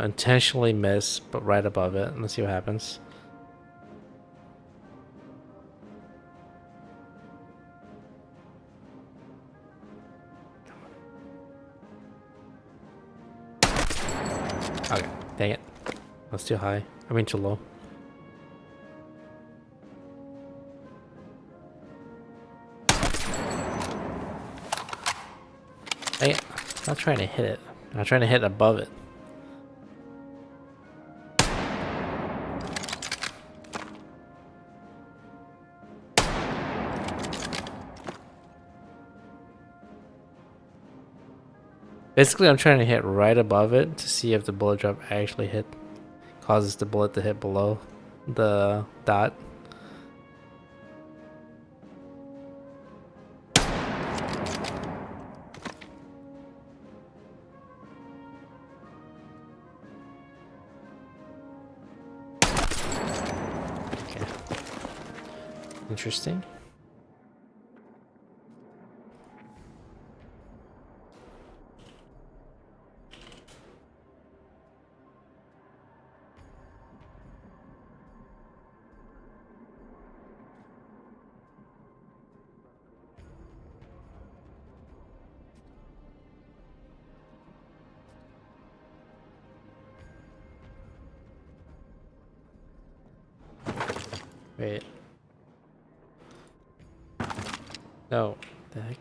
Intentionally miss, but right above it. Let's see what happens. Okay, dang it. That's too high. I mean, too low. Dang it. I'm not trying to hit it. I'm trying to hit above it. Basically, I'm trying to hit right above it to see if the bullet drop actually causes the bullet to hit below the dot. Okay. Interesting. Wait. No. The heck?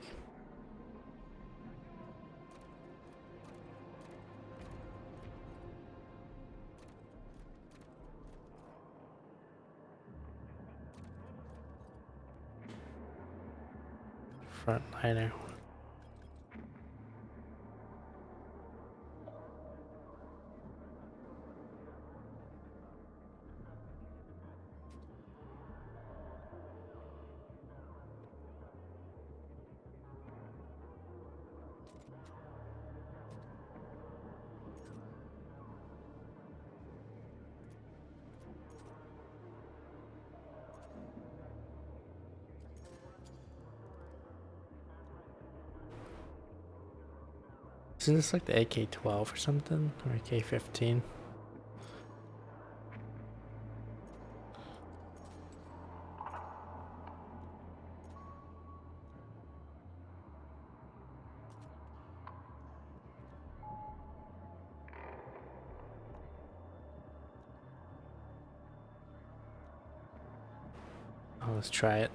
Frontliner. Isn't this like the AK-12 or something? Or AK-15? Oh, let's try it.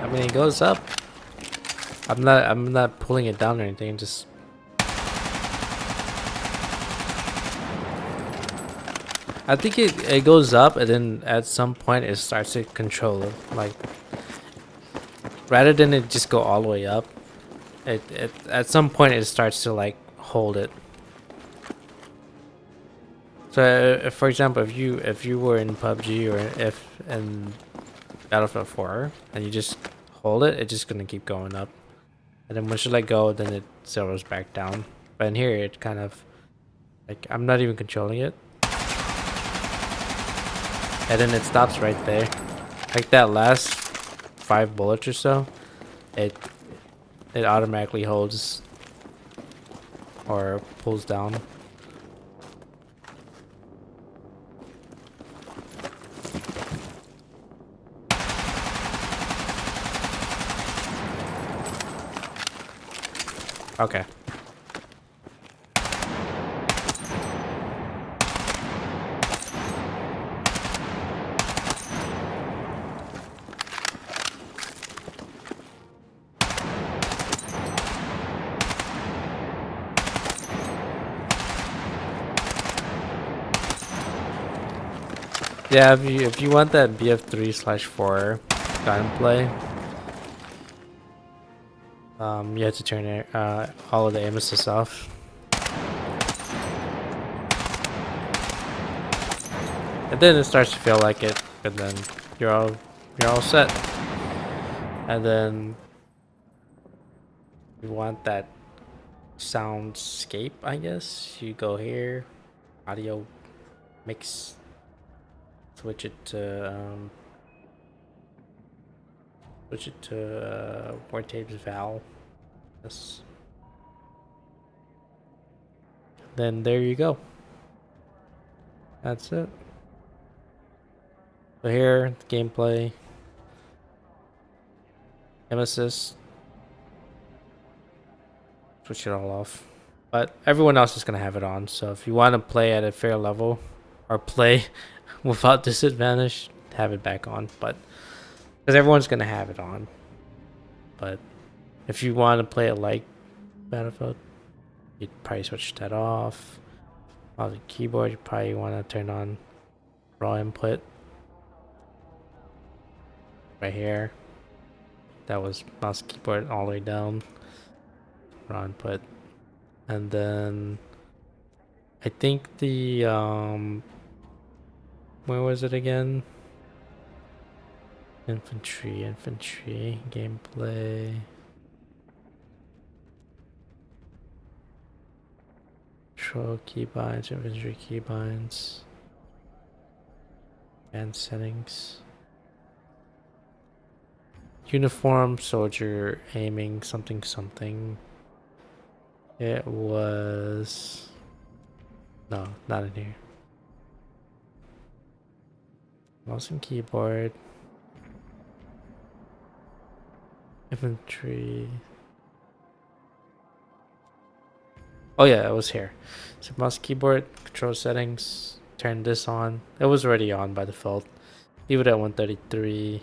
I mean, it goes up. I'm not pulling it down or anything, just I think it goes up and then at some point it starts to control it. Like rather than it just go all the way up, it at some point it starts to like hold it. So if, for example, if you were in PUBG or if in Battlefield 4 and you just hold it, it's just gonna keep going up. And then once you let go, then it zeroes back down. But in here, it kind of like I'm not even controlling it, and then it stops right there. Like that last 5 bullets or so, it automatically holds or pulls down. Okay. Yeah, if you want that BF3/4 gunplay, you have to turn it, all of the aim assist off. And then it starts to feel like it, and then you're all set. And then you want that soundscape, I guess. You go here, audio mix, switch it to word tapes val. Yes. Then there you go. That's it. So here, the gameplay, aim assist, switch it all off. But everyone else is gonna have it on. So if you want to play at a fair level, or play without disadvantage, have it back on. But because everyone's gonna have it on. But if you want to play it like Battlefield, you'd probably switch that off. On the keyboard, you probably want to turn on raw input right here. That was mouse keyboard all the way down. Raw input. And then I think the where was it again? Infantry gameplay. Control keybinds, infantry keybinds, and settings. Uniform, soldier, aiming, something. It was... No, not in here. Mouse and keyboard. Infantry. Oh yeah, it was here. So mouse, keyboard, control settings. Turn this on. It was already on by default. Leave it at 133.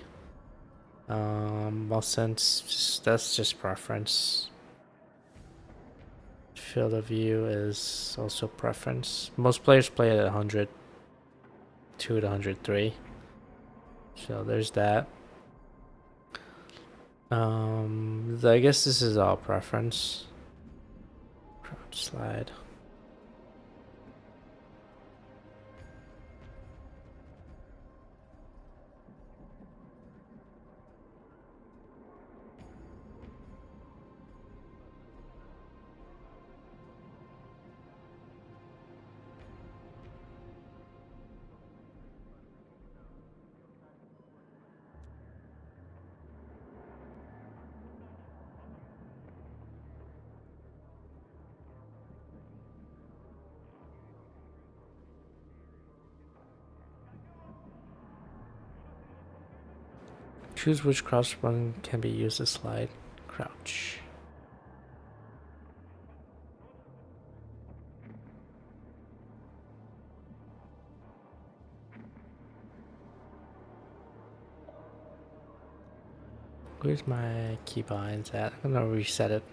Well, since that's just preference. Field of view is also preference. Most players play it at 100, 2 to 103. So there's that. I guess this is all preference. Crouch slide. Choose which crouch button can be used to slide. Crouch. Where's my keybinds at? I'm gonna reset it.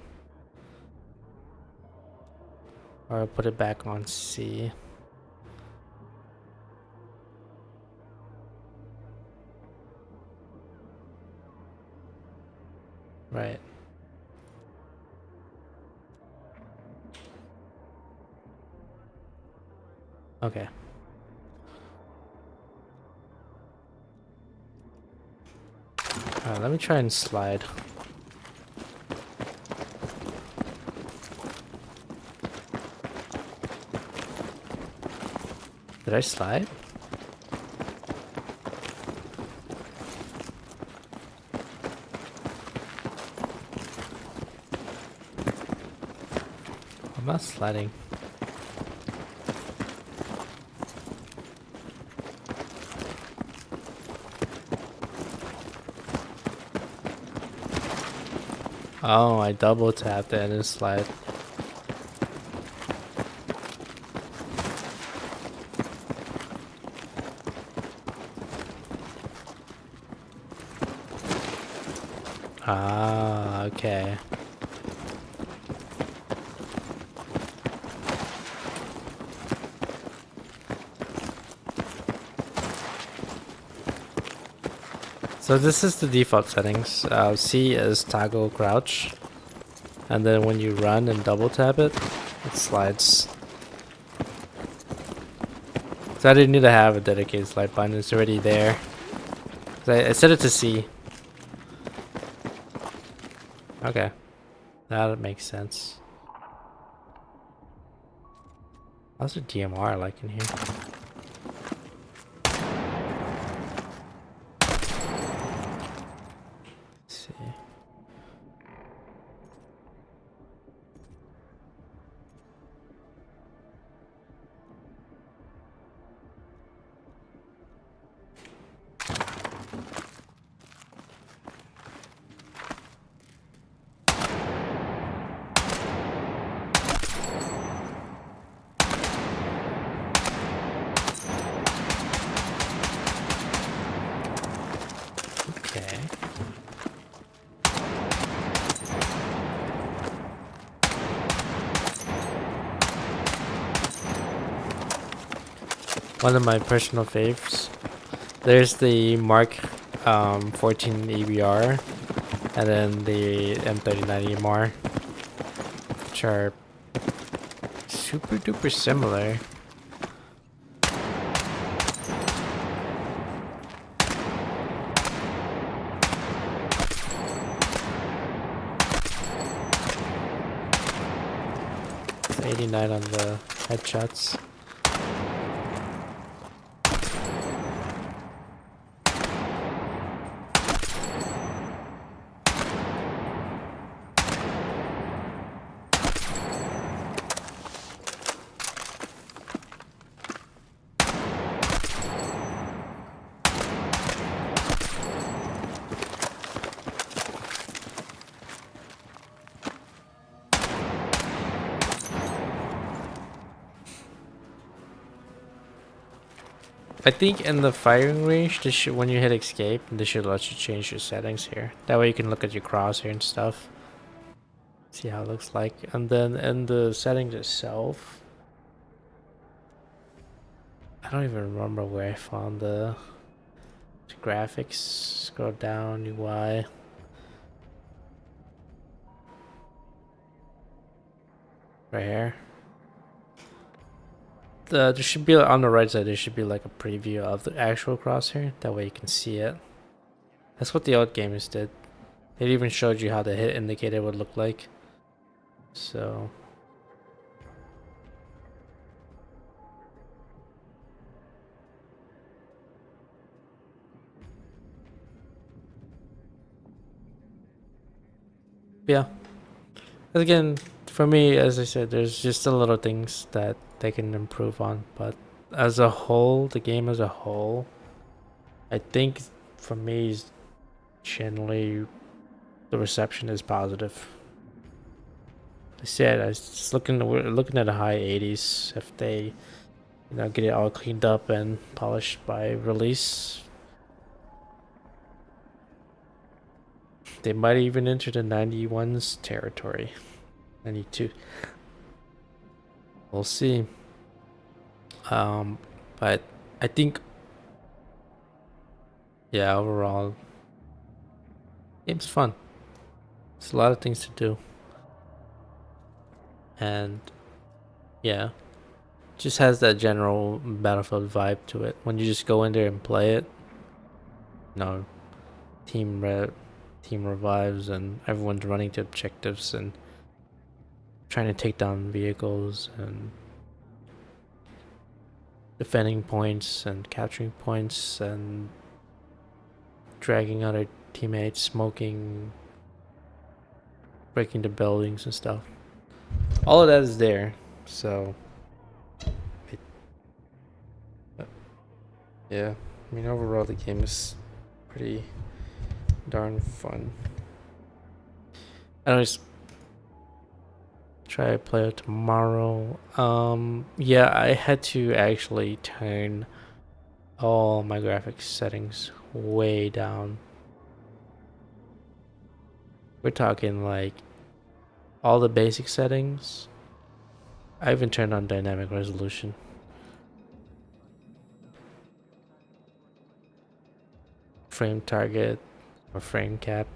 Or I'll put it back on C. Right. Okay. Alright, let me try and slide. Did I slide? I'm not sliding. Oh, I double tapped it and it slide. Ah, okay. So this is the default settings. C is toggle crouch. And then when you run and double tap it, it slides. So I didn't need to have a dedicated slide button, it's already there. I set it to C. Okay. That makes sense. How's the DMR like in here? Let's see. one of my personal faves. There's the Mark 14 EBR, and then the M39 EMR, which are super duper similar. It's 89 on the headshots. I think in the firing range, this should, when you hit escape, this should let you change your settings here. That way you can look at your crosshair and stuff. See how it looks like. And then in the settings itself, I don't even remember where I found the graphics. Scroll down, UI. Right here. There should be on the right side, there should be like a preview of the actual crosshair. That way you can see it. That's what the old gamers did. It even showed you how the hit indicator would look like. So yeah. Again, for me, as I said, there's just the little things that they can improve on, but as a whole, the game as a whole, I think for me, generally the reception is positive. I said I was just we're looking at a high 80s if they, get it all cleaned up and polished by release. They might even enter the 91's territory. 92. We'll see. But I think, yeah, overall, game's fun. It's a lot of things to do. And yeah, just has that general Battlefield vibe to it. When you just go in there and play it, team revives and everyone's running to objectives and trying to take down vehicles and defending points and capturing points and dragging other teammates, smoking, breaking the buildings and stuff. All of that is there, so yeah. I mean, overall, the game is pretty darn fun. I always try to play it tomorrow. Yeah, I had to actually turn all my graphics settings way down. We're talking like all the basic settings. I even turned on dynamic resolution. Frame target or frame cap.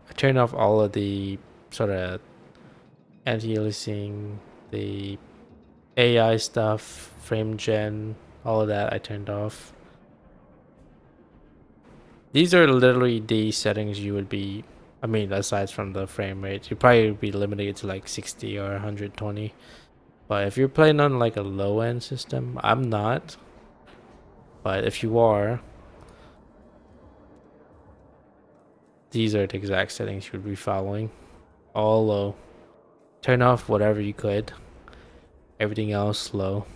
I turned off all of the sort of anti-aliasing, the AI stuff, frame gen, all of that I turned off. These are literally the settings you would be, I mean, aside from the frame rate, you probably be limited to like 60 or 120. But if you're playing on like a low end system, I'm not. But if you are, these are the exact settings you would be following. All low. Turn off whatever you could. Everything else low.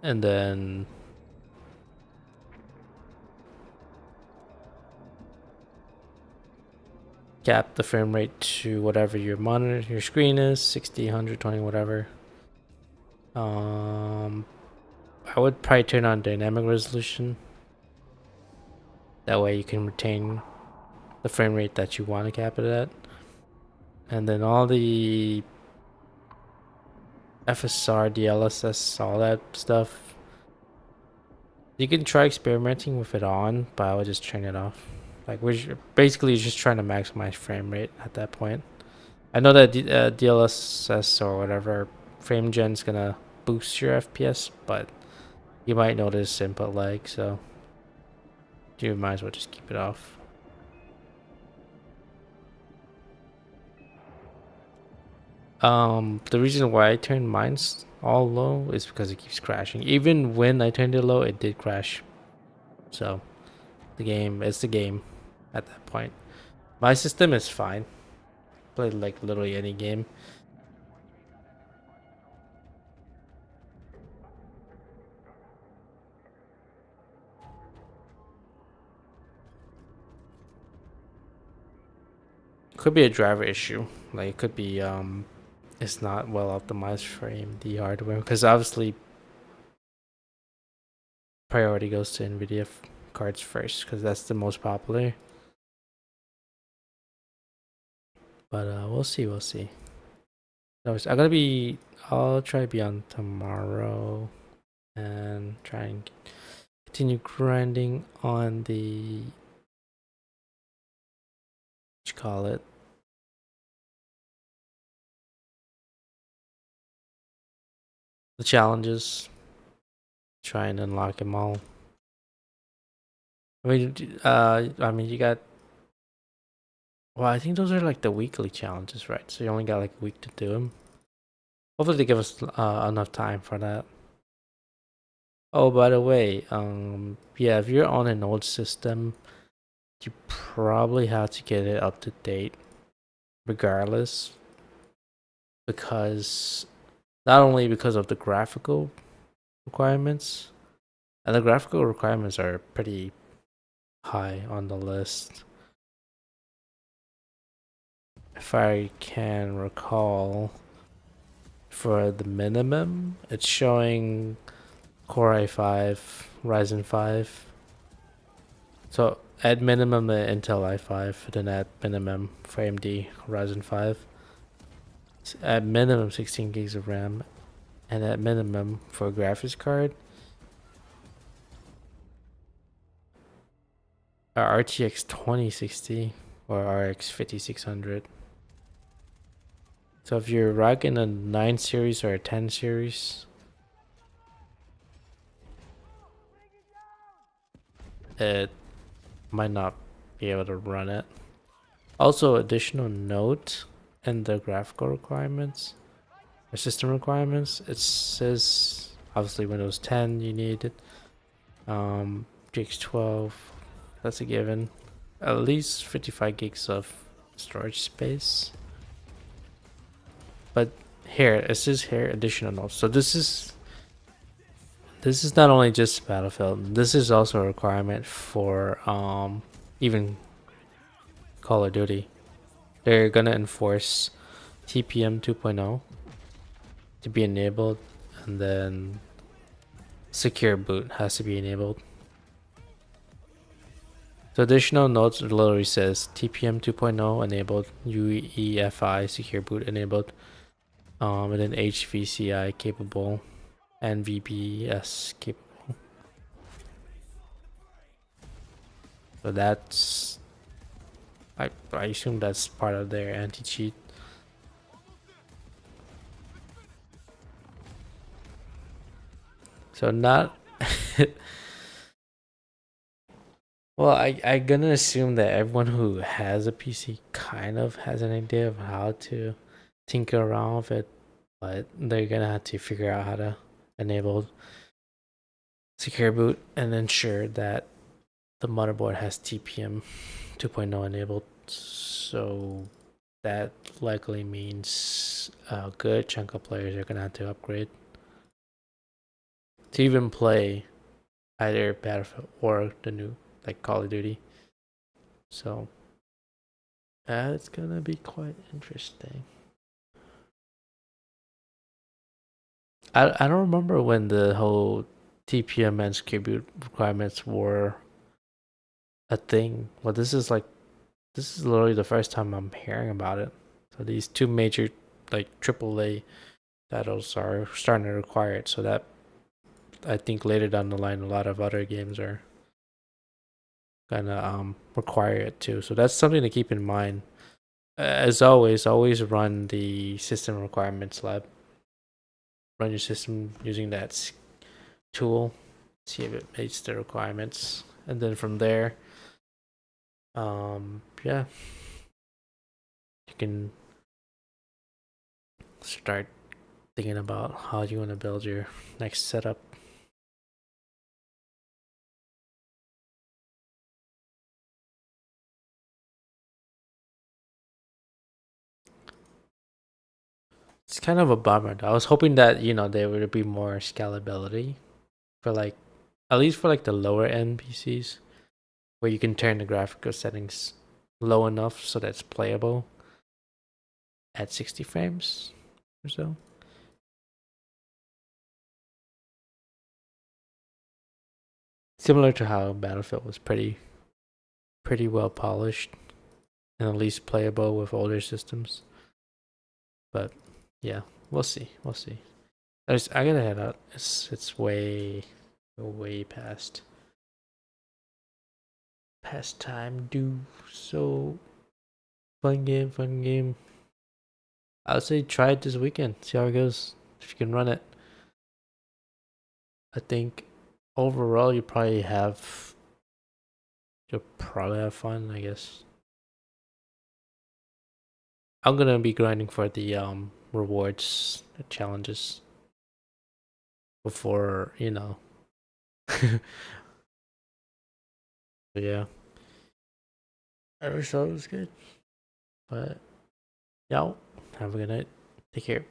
And then cap the frame rate to whatever your monitor, your screen is, 60, 120, whatever. I would probably turn on dynamic resolution. That way you can retain the frame rate that you want to cap it at. And then all the FSR, DLSS, all that stuff. You can try experimenting with it on, but I would just turn it off. Like we're basically just trying to maximize frame rate at that point. I know that DLSS or whatever frame gen's gonna boost your FPS, but you might notice input lag, so you might as well just keep it off. The reason why I turned mine's all low is because it keeps crashing. Even when I turned it low, it did crash. So it's the game at that point. My system is fine. Play like literally any game. Could be a driver issue. Like it could be it's not well optimized for AMD hardware because obviously priority goes to NVIDIA cards first because that's the most popular. But we'll see. We'll see. No, I'll try to be on tomorrow and try and continue grinding on the. What you call it? The challenges. Try and unlock them all. I mean, you got. Well, I think those are like the weekly challenges, right? So you only got like a week to do them. Hopefully, they give us enough time for that. Oh, by the way, yeah, if you're on an old system, you probably have to get it up to date, regardless, because not only because of the graphical requirements, and the graphical requirements are pretty high on the list. If I can recall, for the minimum, it's showing Core i5, Ryzen 5. So at minimum, the Intel i5, then at minimum for AMD Ryzen 5. At minimum, 16 gigs of RAM, and at minimum for a graphics card, a RTX 2060 or RX 5600. So if you're rocking a 9 series or a 10 series, it might not be able to run it. Also, additional note in the graphical requirements or system requirements, it says obviously Windows 10 you need it. GX 12, that's a given. At least 55 gigs of storage space. But here it says here additional notes. So this is not only just Battlefield. This is also a requirement for even Call of Duty. They're gonna enforce TPM 2.0 to be enabled, and then secure boot has to be enabled. So additional notes literally says TPM 2.0 enabled, UEFI secure boot enabled, and then HVCI capable, and VBS capable. So that's I assume that's part of their anti-cheat. So not well, I gonna assume that everyone who has a PC kind of has an idea of how to tinker around with it, but they're gonna have to figure out how to enable secure boot and ensure that the motherboard has TPM 2.0 enabled. So that likely means a good chunk of players are gonna have to upgrade to even play either Battlefield or the new like Call of Duty. So that's gonna be quite interesting. I don't remember when the whole TPM and secure boot requirements were a thing. Well, this is literally the first time I'm hearing about it. So these two major like AAA that also are starting to require it. So that I think later down the line, a lot of other games are gonna require it too. So that's something to keep in mind. As always run the system requirements lab. Run your system using that tool. See if it meets the requirements, and then from there, yeah, you can start thinking about how you want to build your next setup. It's kind of a bummer. I was hoping that there would be more scalability for like at least for like the lower end PCs where you can turn the graphical settings low enough so that it's playable at 60 frames or so. Similar to how Battlefield was pretty well polished and at least playable with older systems. But yeah, we'll see. We'll see. I gotta head out. It's way past time due. So fun game, fun game. I'll say try it this weekend. See how it goes. If you can run it. I think overall you'll probably have fun, I guess. I'm gonna be grinding for the rewards, the challenges before, But yeah. I wish that was good. But yeah, have a good night. Take care.